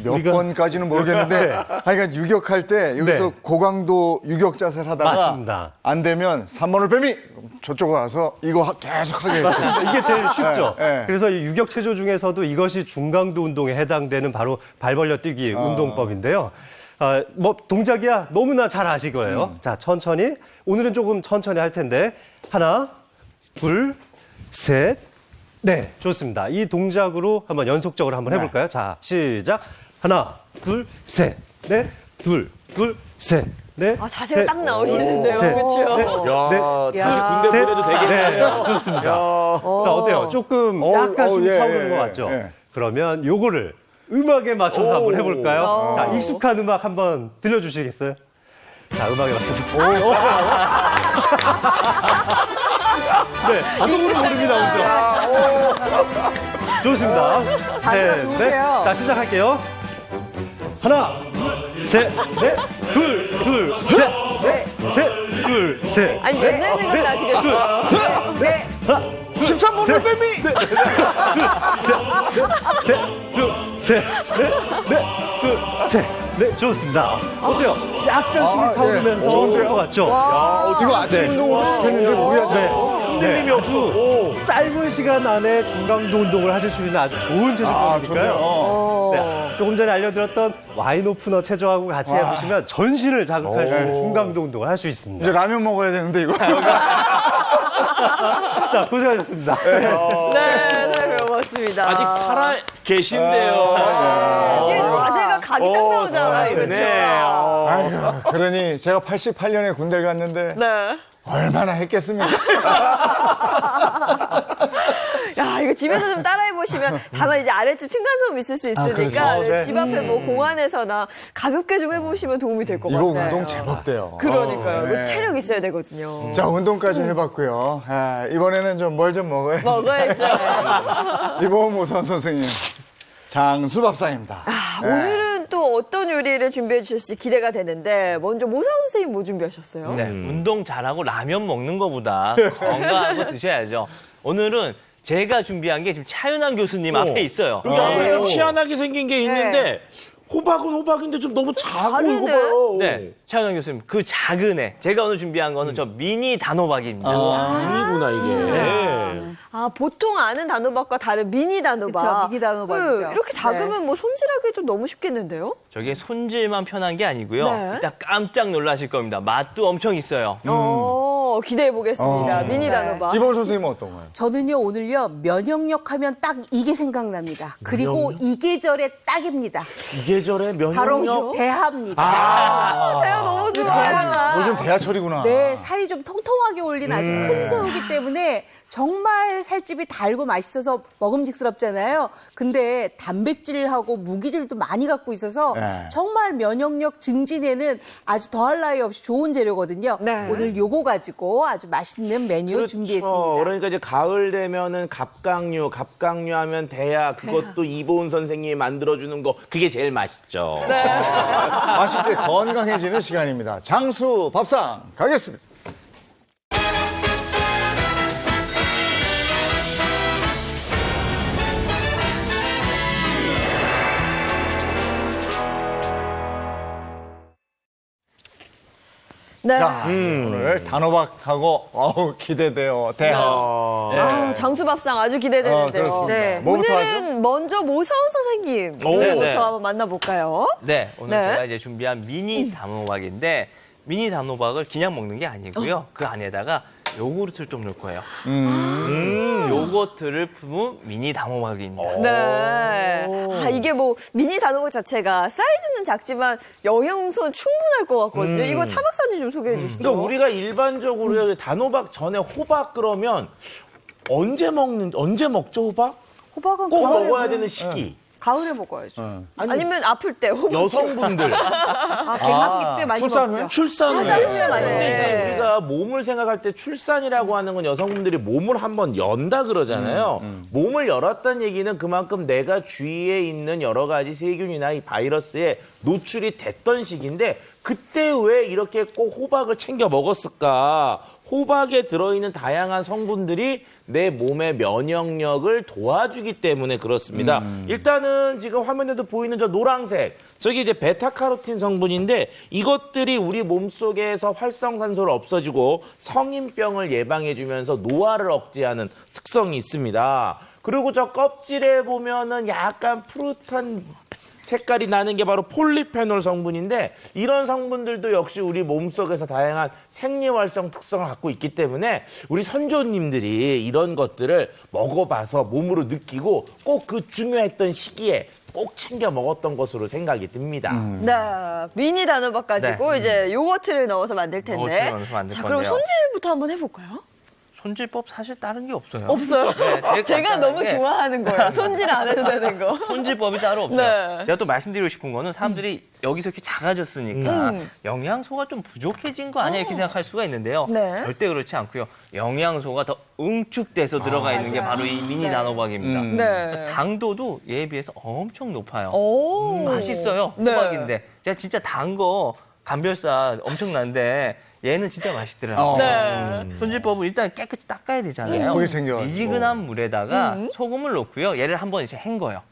[SPEAKER 1] 몇 번까지는 모르겠는데, 하여간 유격할 때 여기서 고강도 유격 자세를 하다가
[SPEAKER 5] 맞습니다.
[SPEAKER 1] 안 되면 3번을 빼미 저쪽으로 와서 이거 계속 하게 했어요.
[SPEAKER 5] 이게 제일 쉽죠.
[SPEAKER 1] 네.
[SPEAKER 5] 그래서 이 유격 체조 중에서도 이것이 중강도 운동에 해당되는 바로 발 벌려 뛰기 운동법인데요. 뭐 동작이야 너무나 잘 아실 거예요. 자, 천천히. 오늘은 조금 천천히 할 텐데 하나, 둘, 셋. 네, 좋습니다. 이 동작으로 한번 연속적으로 한번 해볼까요? 자, 시작. 하나, 둘, 셋. 넷, 둘, 셋. 넷.
[SPEAKER 2] 자세가 딱 나오시는데요. 그렇죠?
[SPEAKER 3] 야, 다시 군대 보내도 되겠네요.
[SPEAKER 5] 네, 좋습니다. 자, 어때요? 조금 약간 숨이 차오르는 것 같죠?
[SPEAKER 1] 예.
[SPEAKER 5] 그러면 요거를 음악에 맞춰서 한번 해볼까요? 자, 익숙한 음악 한번 들려주시겠어요? 자, 음악에 맞춰서. 네, 자동으로 노름이 나오죠. 좋습니다.
[SPEAKER 4] 자세가
[SPEAKER 5] 네,
[SPEAKER 4] 좋으세요.
[SPEAKER 5] 자, 시작할게요. 하나, 셋, 넷, 둘, 셋, 셋, 둘, 셋.
[SPEAKER 2] 아니, 옛날 생각나시겠어요.
[SPEAKER 4] 네.
[SPEAKER 1] 13번을 빼미!
[SPEAKER 5] 네, 좋습니다. 어때요? 약간 숨이 차오르면서
[SPEAKER 1] 좋은데요?
[SPEAKER 5] 것 같죠?
[SPEAKER 1] 이거 아침 운동으로 좋겠는데 무리하죠?
[SPEAKER 5] 네, 아주 짧은 시간 안에 중강도 운동을 하실 수 있는 아주 좋은 체조법이니까요.
[SPEAKER 1] 좋네요.
[SPEAKER 5] 네, 조금 전에 알려드렸던 와인 오프너 체조하고 같이 해보시면 전신을 자극할 수 있는 중강도 운동을 할 수 있습니다.
[SPEAKER 1] 이제 라면 먹어야 되는데 이거.
[SPEAKER 5] 자, 고생하셨습니다.
[SPEAKER 2] 네, 고맙습니다.
[SPEAKER 3] 아직 살아 계신데요.
[SPEAKER 2] 이게 자세가 각이 딱 나오잖아요. 그렇죠?
[SPEAKER 1] 아이고, 그러니 제가 88년에 군대를 갔는데
[SPEAKER 2] 네.
[SPEAKER 1] 얼마나 했겠습니까?
[SPEAKER 2] 야, 이거 집에서 좀 따라해보시면, 다만 이제 아랫집 층간소음 있을 수 있으니까,
[SPEAKER 1] 그렇죠.
[SPEAKER 2] 네, 집 앞에 뭐 공원에서나 가볍게 좀 해보시면 도움이 될 것
[SPEAKER 1] 이거
[SPEAKER 2] 같아요.
[SPEAKER 1] 운동 제법 돼요.
[SPEAKER 2] 그러니까요.
[SPEAKER 1] 네.
[SPEAKER 2] 이거 체력 있어야 되거든요.
[SPEAKER 1] 자, 운동까지 해봤고요. 이번에는 좀 뭘 좀 먹어야지.
[SPEAKER 2] 먹어야죠.
[SPEAKER 1] 이보모선 선생님, 장수밥상입니다.
[SPEAKER 2] 오늘은 또 어떤 요리를 준비해 주실지 기대가 되는데, 먼저 모사 선생님 뭐 준비하셨어요?
[SPEAKER 6] 네, 운동 잘하고 라면 먹는 것보다 건강한 거 드셔야죠. 오늘은 제가 준비한 게 지금 차윤환 교수님 앞에 있어요.
[SPEAKER 3] 여기 안에 좀 희한하게 생긴 게 있는데 호박은 호박인데 좀 너무 작고 이거 봐요.
[SPEAKER 6] 네, 차윤환 교수님 그 작은 애 제가 오늘 준비한 거는 저 미니 단호박입니다.
[SPEAKER 3] 아니구나 이게.
[SPEAKER 2] 보통 아는 단호박과 다른 미니 단호박.
[SPEAKER 4] 그쵸, 미니 단호박이죠.
[SPEAKER 2] 이렇게 작으면 뭐 손질하기 좀 너무 쉽겠는데요?
[SPEAKER 6] 저게 손질만 편한 게 아니고요.
[SPEAKER 2] 네.
[SPEAKER 6] 이따 깜짝 놀라실 겁니다. 맛도 엄청 있어요.
[SPEAKER 2] 기대해 보겠습니다. 미니 단호박.
[SPEAKER 1] 이보모 선생님은 어떤 거예요?
[SPEAKER 4] 저는요, 오늘요, 면역력 하면 딱 이게 생각납니다. 그리고 이 계절에 딱입니다.
[SPEAKER 3] 이 계절에
[SPEAKER 4] 바로
[SPEAKER 3] 면역력.
[SPEAKER 4] 대하입니다.
[SPEAKER 2] 대화 너무
[SPEAKER 4] 그
[SPEAKER 2] 좋아요.
[SPEAKER 4] 대하가
[SPEAKER 1] 요즘 대하철이구나.
[SPEAKER 4] 네, 살이 좀 통통하게 올린 아주 큰 새우기 때문에 정말 살집이 달고 맛있어서 먹음직스럽잖아요. 근데 단백질하고 무기질도 많이 갖고 있어서
[SPEAKER 1] 네.
[SPEAKER 4] 정말 면역력 증진에는 아주 더할 나위 없이 좋은 재료거든요.
[SPEAKER 2] 네.
[SPEAKER 4] 오늘 요거 가지고 아주 맛있는 메뉴 준비했습니다.
[SPEAKER 3] 그러니까 이제 가을 되면은 갑각류 하면 대야 그것도 이보은 선생님이 만들어주는 거 그게 제일 맛있죠.
[SPEAKER 1] 맛있게 건강해지는 시간입니다. 장수밥상 가겠습니다.
[SPEAKER 2] 네.
[SPEAKER 1] 자, 오늘 단호박하고 기대돼요. 대하.
[SPEAKER 2] 장수밥상 아주 기대되는데요.
[SPEAKER 1] 그렇습니다.
[SPEAKER 2] 네.
[SPEAKER 1] 뭐부터
[SPEAKER 2] 오늘은 먼저 모사원 선생님
[SPEAKER 6] 네,
[SPEAKER 2] 부터
[SPEAKER 6] 네.
[SPEAKER 2] 한번 만나볼까요?
[SPEAKER 6] 네, 오늘
[SPEAKER 2] 네.
[SPEAKER 6] 제가 이제 준비한 미니 단호박인데 미니 단호박을 그냥 먹는 게 아니고요. 그 안에다가 요구르트를 좀 넣을 거예요. 요거트를 품은 미니 단호박입니다.
[SPEAKER 2] 네. 이게 뭐 미니 단호박 자체가 사이즈는 작지만 영양소는 충분할 것 같거든요. 이거 차 박사님 좀 소개해 주시죠.
[SPEAKER 3] 그러니까 우리가 일반적으로 단호박 전에 호박 그러면 언제 먹죠 호박?
[SPEAKER 4] 호박은
[SPEAKER 3] 꼭
[SPEAKER 4] 가을에
[SPEAKER 3] 먹어야 되는 시기.
[SPEAKER 4] 가을에 먹어야죠.
[SPEAKER 2] 아니면 아플 때 호박.
[SPEAKER 3] 여성분들
[SPEAKER 4] 백학기 때 많이 먹죠.
[SPEAKER 3] 출산 후에.
[SPEAKER 2] 출산 후에.
[SPEAKER 3] 근데 우리가 몸을 생각할 때 출산이라고 하는 건 여성분들이 몸을 한번 연다 그러잖아요. 몸을 열었다는 얘기는 그만큼 내가 주위에 있는 여러 가지 세균이나 이 바이러스에 노출이 됐던 시기인데 그때 왜 이렇게 꼭 호박을 챙겨 먹었을까? 호박에 들어있는 다양한 성분들이 내 몸의 면역력을 도와주기 때문에 그렇습니다. 일단은 지금 화면에도 보이는 저 노란색, 저기 이제 베타카로틴 성분인데 이것들이 우리 몸속에서 활성산소를 없애주고 성인병을 예방해주면서 노화를 억제하는 특성이 있습니다. 그리고 저 껍질에 보면은 약간 푸릇한 색깔이 나는 게 바로 폴리페놀 성분인데 이런 성분들도 역시 우리 몸속에서 다양한 생리활성 특성을 갖고 있기 때문에 우리 선조님들이 이런 것들을 먹어봐서 몸으로 느끼고 꼭 그 중요했던 시기에 꼭 챙겨 먹었던 것으로 생각이 듭니다.
[SPEAKER 2] 네, 미니 단호박 가지고 이제 요거트를 넣어서 만들 텐데.
[SPEAKER 6] 요거트를 넣어서 만들
[SPEAKER 2] 자, 그럼
[SPEAKER 6] 건데요.
[SPEAKER 2] 손질부터 한번 해볼까요?
[SPEAKER 6] 손질법 사실 다른 게 없어요.
[SPEAKER 2] 없어요?
[SPEAKER 6] 네,
[SPEAKER 2] 제가 너무
[SPEAKER 6] 간단하게
[SPEAKER 2] 좋아하는 거예요. 손질 안 해도 되는 거.
[SPEAKER 6] 손질법이 따로 없어요.
[SPEAKER 2] 네.
[SPEAKER 6] 제가 또 말씀드리고 싶은 거는 사람들이 여기서 이렇게 작아졌으니까 영양소가 좀 부족해진 거 아니야 이렇게 생각할 수가 있는데요.
[SPEAKER 2] 네.
[SPEAKER 6] 절대 그렇지 않고요. 영양소가 더 응축돼서 들어가 있는 게 바로 이 미니 단호박입니다.
[SPEAKER 2] 네.
[SPEAKER 6] 당도도 얘에 비해서 엄청 높아요.
[SPEAKER 2] 오.
[SPEAKER 6] 맛있어요.
[SPEAKER 2] 네.
[SPEAKER 6] 호박인데 제가 진짜 단 거 감별사 엄청난데 얘는 진짜 맛있더라고요.
[SPEAKER 2] 네.
[SPEAKER 6] 손질법은 일단 깨끗이 닦아야 되잖아요.
[SPEAKER 1] 예쁘게 생겨가지고.
[SPEAKER 6] 미지근한 물에다가 소금을 넣고요. 얘를 한번 이제 헹궈요.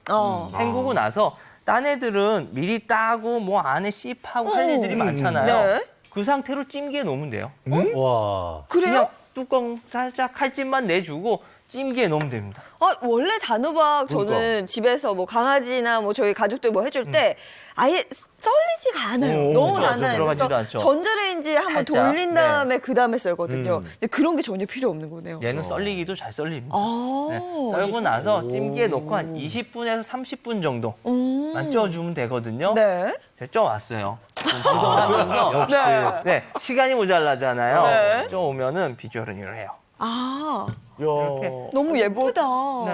[SPEAKER 6] 헹구고 나서 딴 애들은 미리 따고 뭐 안에 씹하고 할 일들이 많잖아요.
[SPEAKER 2] 네.
[SPEAKER 6] 그 상태로 찜기에 넣으면 돼요.
[SPEAKER 5] 와.
[SPEAKER 2] 그래요?
[SPEAKER 6] 그냥 뚜껑 살짝 칼집만 내주고 찜기에 넣으면 됩니다.
[SPEAKER 2] 원래 단호박 저는 집에서 뭐 강아지나 뭐 저희 가족들 뭐 해줄 때 아예 썰리지가 않아요. 너무
[SPEAKER 6] 그렇죠.
[SPEAKER 2] 단단해요.
[SPEAKER 6] 들어가지도
[SPEAKER 2] 그래서
[SPEAKER 6] 않죠.
[SPEAKER 2] 전자레인지에 한번
[SPEAKER 6] 살짝,
[SPEAKER 2] 돌린
[SPEAKER 6] 네.
[SPEAKER 2] 다음에 그 다음에 썰거든요. 근데 그런 게 전혀 필요 없는 거네요.
[SPEAKER 6] 얘는 썰리기도 잘 썰립니다.
[SPEAKER 2] 아.
[SPEAKER 6] 네, 썰고 나서 찜기에 넣고 한 20분에서 30분 정도만 쪄주면 되거든요.
[SPEAKER 2] 네.
[SPEAKER 6] 제가 쪄왔어요. 방송하면서
[SPEAKER 5] 역시.
[SPEAKER 6] 네, 시간이 모자라잖아요.
[SPEAKER 2] 네.
[SPEAKER 6] 쪄오면은 비주얼은 이래요.
[SPEAKER 2] 아,
[SPEAKER 6] 이렇게.
[SPEAKER 2] 너무 예쁘다.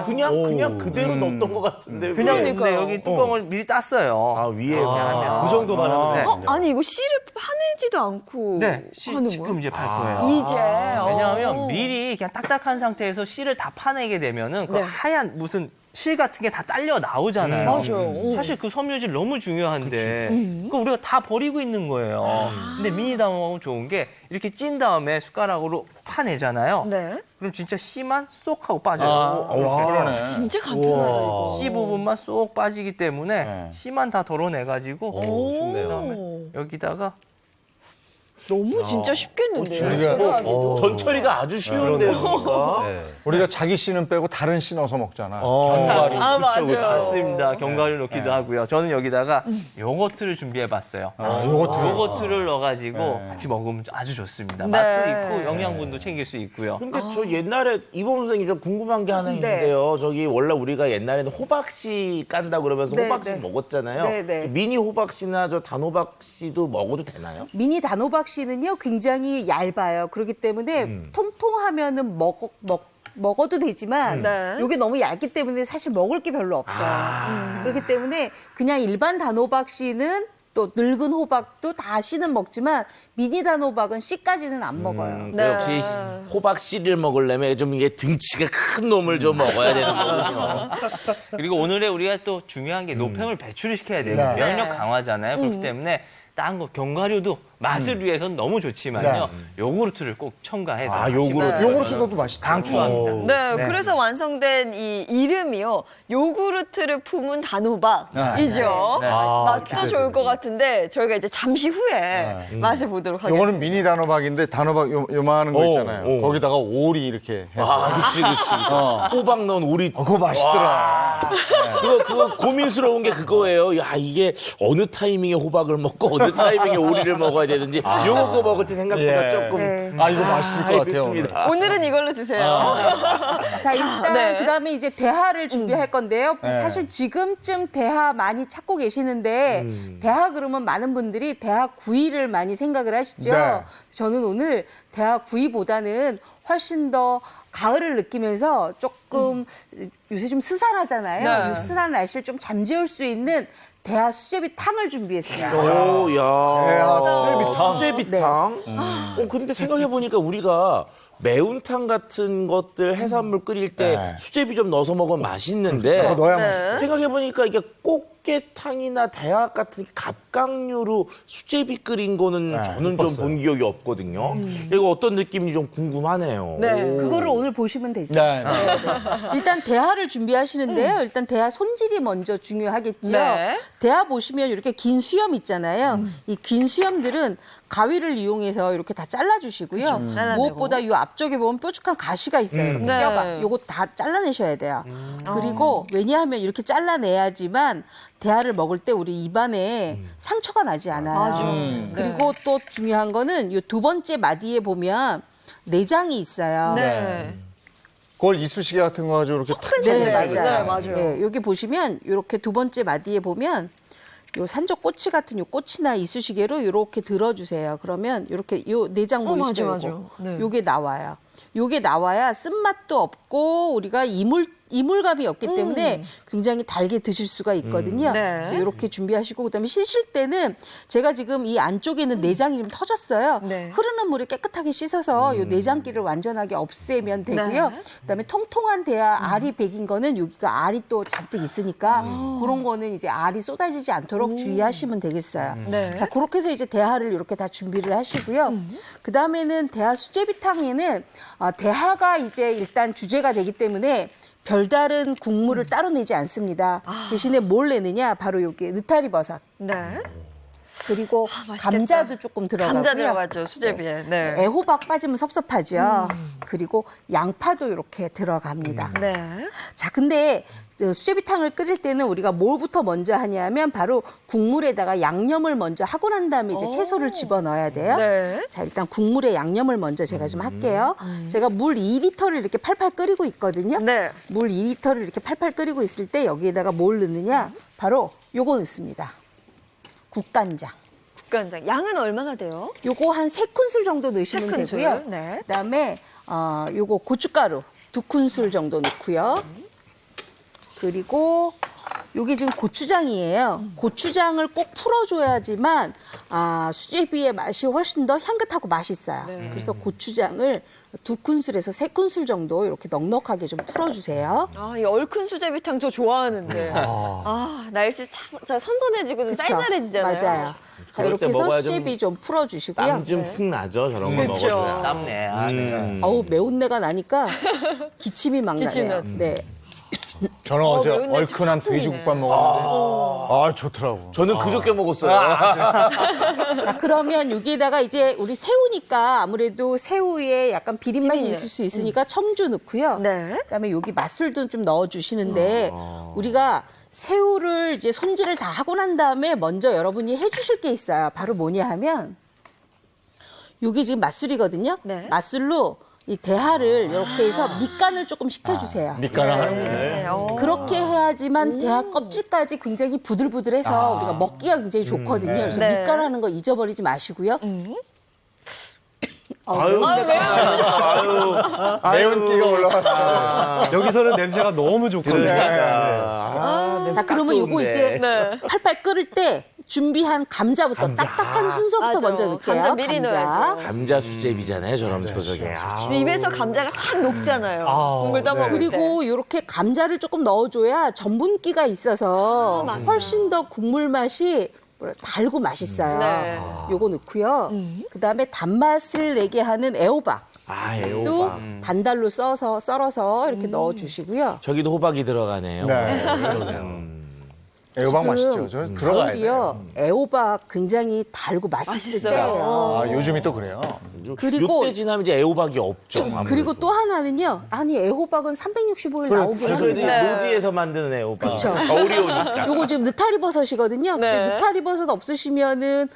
[SPEAKER 3] 그냥 그대로 넣었던 것 같은데.
[SPEAKER 6] 그냥
[SPEAKER 3] 왜?
[SPEAKER 6] 근데 여기 뚜껑을 미리 땄어요.
[SPEAKER 3] 아, 위에
[SPEAKER 6] 이렇게 하면.
[SPEAKER 5] 그 정도만 하면
[SPEAKER 6] 네.
[SPEAKER 5] 되군요.
[SPEAKER 2] 아니 이거 씨를 파내지도 않고
[SPEAKER 6] 네,
[SPEAKER 2] 하는
[SPEAKER 6] 지금
[SPEAKER 2] 거예요?
[SPEAKER 6] 이제 팔 거예요.
[SPEAKER 2] 이제.
[SPEAKER 6] 왜냐하면 미리 그냥 딱딱한 상태에서 씨를 다 파내게 되면은 그
[SPEAKER 2] 네.
[SPEAKER 6] 하얀 무슨 실 같은 게 다 딸려 나오잖아요.
[SPEAKER 2] 맞아요.
[SPEAKER 6] 사실 그 섬유질 너무 중요한데 그거 우리가 다 버리고 있는 거예요. 근데 미니 단호박은 좋은 게 이렇게 찐 다음에 숟가락으로 파내잖아요.
[SPEAKER 2] 네.
[SPEAKER 6] 그럼 진짜 씨만 쏙 하고 빠져요. 이렇게.
[SPEAKER 1] 그러네.
[SPEAKER 2] 진짜 간편하다 이거.
[SPEAKER 6] 씨 부분만 쏙 빠지기 때문에
[SPEAKER 1] 네.
[SPEAKER 6] 씨만 다 덜어내가지고
[SPEAKER 5] 쉽네요.
[SPEAKER 6] 그다음에 여기다가
[SPEAKER 2] 너무 진짜 쉽겠는데요.
[SPEAKER 1] 우리가
[SPEAKER 2] 제가 하기도.
[SPEAKER 3] 전처리가 아주 쉬운데요. 그러니까.
[SPEAKER 5] 네.
[SPEAKER 1] 우리가 자기 씨는 빼고 다른 씨 넣어서 먹잖아. 견과류.
[SPEAKER 2] 아, 맞아요.
[SPEAKER 6] 맞습니다. 견과류 넣기도 하고요. 저는 여기다가 요거트를 준비해봤어요. 요거트를 넣어가지고 같이 먹으면 아주 좋습니다.
[SPEAKER 2] 네.
[SPEAKER 6] 맛도 있고 영양분도 챙길 수 있고요.
[SPEAKER 3] 근데 저 옛날에 이범 선생님 좀 궁금한 게 하나 있는데요. 저기 원래 우리가 옛날에는 호박씨 깐다 그러면서
[SPEAKER 4] 네,
[SPEAKER 3] 호박씨
[SPEAKER 4] 네.
[SPEAKER 3] 먹었잖아요.
[SPEAKER 4] 네, 네.
[SPEAKER 3] 미니 호박씨나 저 단호박씨도 먹어도 되나요?
[SPEAKER 4] 미니 단호박 씨는요 굉장히 얇아요. 그렇기 때문에 통통하면은 먹어도 되지만
[SPEAKER 2] 네.
[SPEAKER 4] 이게 너무 얇기 때문에 사실 먹을 게 별로 없어요. 그렇기 때문에 그냥 일반 단호박 씨는 또 늙은 호박도 다 씨는 먹지만 미니 단호박은 씨까지는 안 먹어요.
[SPEAKER 2] 네.
[SPEAKER 3] 역시 호박씨를 먹으려면 좀 이게 등치가 큰 놈을 좀 먹어야 되는 거군요.
[SPEAKER 6] 그리고 오늘의 우리가 또 중요한 게 노폐물 배출을 시켜야 돼요.
[SPEAKER 1] 네.
[SPEAKER 6] 면역 강화잖아요. 그렇기 때문에 딴 거 견과류도 맛을 위해서는 너무 좋지만요. 요구르트를 꼭 첨가해서
[SPEAKER 3] 아,
[SPEAKER 6] 같이
[SPEAKER 3] 요구르트.
[SPEAKER 6] 먹어요.
[SPEAKER 1] 요구르트도 맛있다.
[SPEAKER 6] 강추합니다.
[SPEAKER 2] 네, 그래서 완성된 이 이름이요. 요구르트를 품은 단호박이죠.
[SPEAKER 6] 네.
[SPEAKER 2] 맛도 좋을 것 같은데 저희가 이제 잠시 후에 맛을 보도록 하겠습니다.
[SPEAKER 1] 요거는 미니 단호박인데 단호박 요만한 거 있잖아요. 거기다가 오리 이렇게 해서.
[SPEAKER 3] 아, 그치. 호박 넣은 오리.
[SPEAKER 1] 그거 맛있더라.
[SPEAKER 3] 그거 고민스러운 게 그거예요. 야, 이게 어느 타이밍에 호박을 먹고 어느 타이밍에 오리를 먹어야 되는지 요거 거 먹을 때 생각보다
[SPEAKER 1] 예.
[SPEAKER 3] 조금
[SPEAKER 2] 네.
[SPEAKER 1] 아, 이거 맛있을 것 같아요. 오늘.
[SPEAKER 3] 알겠습니다.
[SPEAKER 2] 오늘은 이걸로 드세요.
[SPEAKER 4] 자, 일단
[SPEAKER 2] 네.
[SPEAKER 4] 그다음에 이제 대하를 준비할 건데요.
[SPEAKER 1] 네.
[SPEAKER 4] 사실 지금쯤 대하 많이 찾고 계시는데 대하 그러면 많은 분들이 대하 구이를 많이 생각을 하시죠.
[SPEAKER 1] 네.
[SPEAKER 4] 저는 오늘 대하 구이보다는 훨씬 더 가을을 느끼면서 조금 요새 좀 스산하잖아요.
[SPEAKER 2] 네.
[SPEAKER 4] 이 스산한 날씨를 좀 잠재울 수 있는 대하 수제비 탕을 준비했습니다.
[SPEAKER 3] 오, 야.
[SPEAKER 1] 대하 수제비탕.
[SPEAKER 3] 수제비탕. 근데 생각해보니까 우리가 매운탕 같은 것들 해산물 끓일 때
[SPEAKER 1] 네.
[SPEAKER 3] 수제비 좀 넣어서 먹으면 맛있는데
[SPEAKER 1] 더 넣어야
[SPEAKER 2] 네.
[SPEAKER 1] 맛있어.
[SPEAKER 3] 생각해보니까 이게 꽃게탕이나 대하 같은 갑각류로 수제비 끓인 거는
[SPEAKER 1] 네,
[SPEAKER 3] 저는
[SPEAKER 1] 못
[SPEAKER 3] 좀
[SPEAKER 1] 봤어요.
[SPEAKER 3] 본 기억이 없거든요. 이거 어떤 느낌인지 좀 궁금하네요.
[SPEAKER 2] 네.
[SPEAKER 4] 그거를 오늘 보시면 되죠.
[SPEAKER 1] 네.
[SPEAKER 4] 일단 대하를 준비하시는데요. 일단 대하 손질이 먼저 중요하겠죠.
[SPEAKER 2] 네.
[SPEAKER 4] 대하 보시면 이렇게 긴 수염 있잖아요. 이 긴 수염들은 가위를 이용해서 이렇게 다 잘라주시고요.
[SPEAKER 2] 잘라내고.
[SPEAKER 4] 무엇보다 이 앞쪽에 보면 뾰족한 가시가 있어요. 이렇게
[SPEAKER 2] 네.
[SPEAKER 4] 뼈가. 요거 다 잘라내셔야 돼요. 그리고 왜냐하면 이렇게 잘라내야지만 대하를 먹을 때 우리 입안에 상처가 나지 않아요.
[SPEAKER 2] 맞아요.
[SPEAKER 4] 그리고 또 중요한 거는 이 두 번째 마디에 보면 내장이 있어요.
[SPEAKER 2] 네.
[SPEAKER 1] 그걸 이쑤시개 같은 거 가지고 이렇게 탁
[SPEAKER 4] 네,
[SPEAKER 1] 쳐서
[SPEAKER 4] 맞아요.
[SPEAKER 2] 네, 맞아요.
[SPEAKER 4] 네, 여기 보시면 이렇게 두 번째 마디에 보면 요 산적 꼬치 같은 요 꼬치나 이쑤시개로 이렇게 들어주세요. 그러면 이렇게 요 내장 보이시죠?
[SPEAKER 2] 맞아,
[SPEAKER 4] 요거?
[SPEAKER 2] 맞아. 네.
[SPEAKER 4] 요게 나와요. 요게 나와야 쓴맛도 없고 우리가 이물감이 없기 때문에 굉장히 달게 드실 수가 있거든요.
[SPEAKER 2] 네.
[SPEAKER 4] 그래서 이렇게 준비하시고 그다음에 씻을 때는 제가 지금 이 안쪽에는 내장이 좀 터졌어요.
[SPEAKER 2] 네.
[SPEAKER 4] 흐르는 물에 깨끗하게 씻어서 요 내장기를 완전하게 없애면 되고요.
[SPEAKER 2] 네.
[SPEAKER 4] 그다음에 통통한 대하 알이 배긴 거는 여기가 알이 또 잔뜩 있으니까 그런 거는 이제 알이 쏟아지지 않도록 주의하시면 되겠어요.
[SPEAKER 2] 네.
[SPEAKER 4] 자, 그렇게 해서 이제 대하를 이렇게 다 준비를 하시고요. 그다음에는 대하 수제비탕에는 대하가 이제 일단 주제가 되기 때문에 별다른 국물을 따로 내지 않습니다. 대신에 뭘 내느냐? 바로 여기 느타리 버섯.
[SPEAKER 2] 네.
[SPEAKER 4] 그리고
[SPEAKER 2] 맛있겠다.
[SPEAKER 4] 감자도 조금 들어가고요.
[SPEAKER 2] 감자 들어가죠, 수제비에. 네.
[SPEAKER 4] 애호박 빠지면 섭섭하죠. 그리고 양파도 이렇게 들어갑니다.
[SPEAKER 2] 네.
[SPEAKER 4] 자, 근데 수제비탕을 끓일 때는 우리가 뭘부터 먼저 하냐면 바로 국물에다가 양념을 먼저 하고 난 다음에 이제 채소를 집어넣어야 돼요.
[SPEAKER 2] 네.
[SPEAKER 4] 자, 일단 국물에 양념을 먼저 제가 좀 할게요. 제가 물 2리터를 이렇게 팔팔 끓이고 있거든요.
[SPEAKER 2] 네.
[SPEAKER 4] 물 2리터를 이렇게 팔팔 끓이고 있을 때 여기에다가 뭘 넣느냐? 바로 요거 넣습니다. 국간장.
[SPEAKER 2] 국간장. 양은 얼마나 돼요?
[SPEAKER 4] 요거 한 3큰술 정도 넣으시면
[SPEAKER 2] 3큰술.
[SPEAKER 4] 되고요.
[SPEAKER 2] 네.
[SPEAKER 4] 그다음에 요거 고춧가루 2큰술 정도 넣고요. 그리고 요게 지금 고추장이에요. 고추장을 꼭 풀어줘야지만 수제비의 맛이 훨씬 더 향긋하고 맛있어요. 그래서 고추장을 2큰술에서 3큰술 정도 이렇게 넉넉하게 좀 풀어주세요.
[SPEAKER 2] 이 얼큰 수제비탕 저 좋아하는데. 날씨 참 선선해지고 좀
[SPEAKER 4] 그쵸?
[SPEAKER 2] 쌀쌀해지잖아요.
[SPEAKER 4] 맞아요. 자,
[SPEAKER 3] 그럴
[SPEAKER 4] 이렇게
[SPEAKER 3] 때
[SPEAKER 4] 해서
[SPEAKER 3] 먹어야 좀
[SPEAKER 4] 수제비 좀 풀어주시고요.
[SPEAKER 3] 땀 좀 푹 나죠, 저런 거
[SPEAKER 2] 그쵸.
[SPEAKER 3] 먹어줘야.
[SPEAKER 6] 땀내. 아, 네.
[SPEAKER 4] 어우, 매운 내가 나니까 기침이 막
[SPEAKER 2] 기침
[SPEAKER 4] 나네요.
[SPEAKER 2] 나죠.
[SPEAKER 4] 네.
[SPEAKER 1] 저는 어제
[SPEAKER 2] 매운 냄새
[SPEAKER 1] 얼큰한 돼지국밥 먹었는데 좋더라고.
[SPEAKER 3] 저는 그저께 먹었어요.
[SPEAKER 4] 자, 그러면 여기에다가 이제 우리 새우니까 아무래도 새우에 약간 비린맛이
[SPEAKER 2] 비린내.
[SPEAKER 4] 있을 수 있으니까 첨주 넣고요.
[SPEAKER 2] 네.
[SPEAKER 4] 그다음에 여기 맛술도 좀 넣어주시는데 우리가 새우를 이제 손질을 다 하고 난 다음에 먼저 여러분이 해주실 게 있어요. 바로 뭐냐 하면 여기 지금 맛술이거든요.
[SPEAKER 2] 네.
[SPEAKER 4] 맛술로 이 대하를 이렇게 해서 밑간을 조금 시켜주세요.
[SPEAKER 1] 밑간을 하는군요.
[SPEAKER 2] 네.
[SPEAKER 4] 그렇게 해야지만 대하 껍질까지 굉장히 부들부들해서 우리가 먹기가 굉장히 좋거든요. 그래서
[SPEAKER 2] 네.
[SPEAKER 4] 밑간하는 거 잊어버리지 마시고요.
[SPEAKER 3] 아유,
[SPEAKER 1] 매운 끼가 올라왔어요.
[SPEAKER 5] 여기서는 냄새가 너무 좋거든요.
[SPEAKER 4] 자, 그러면 요거 이제
[SPEAKER 2] 네.
[SPEAKER 4] 팔팔 끓을 때 준비한 감자부터 딱딱한 순서부터
[SPEAKER 2] 맞아.
[SPEAKER 4] 먼저 넣을게요.
[SPEAKER 2] 감자 미리 넣어야죠.
[SPEAKER 3] 감자 수제비잖아요, 저런 또 저게.
[SPEAKER 2] 입에서 감자가 싹 녹잖아요. 국물 떠먹을 때.
[SPEAKER 4] 그리고 이렇게 감자를 조금 넣어줘야 전분기가 있어서 훨씬 더 국물 맛이 달고 맛있어요.
[SPEAKER 2] 네.
[SPEAKER 4] 요거 넣고요. 그다음에 단맛을 내게 하는 애호박. 또
[SPEAKER 3] 애호박.
[SPEAKER 4] 반달로 썰어서 이렇게 넣어주시고요.
[SPEAKER 3] 저기도 호박이 들어가네요.
[SPEAKER 1] 네. 애호박 맛있죠. 저 들어가야 돼요.
[SPEAKER 4] 가을이요. 애호박 굉장히 달고 맛있을
[SPEAKER 2] 맛있어요.
[SPEAKER 4] 때예요.
[SPEAKER 1] 요즘이 또 그래요.
[SPEAKER 4] 그리고-
[SPEAKER 3] 요때 지나면 이제 애호박이 없죠. 아무래도.
[SPEAKER 4] 그리고 또 하나는요. 아니 애호박은 365일 나오긴
[SPEAKER 3] 그래서 애들이
[SPEAKER 4] 합니다.
[SPEAKER 3] 노지에서 만드는 애호박.
[SPEAKER 4] 그쵸.
[SPEAKER 3] 겨울이 오니까.
[SPEAKER 4] 요거 지금 느타리버섯이거든요.
[SPEAKER 2] 네.
[SPEAKER 4] 근데 느타리버섯 없으시면은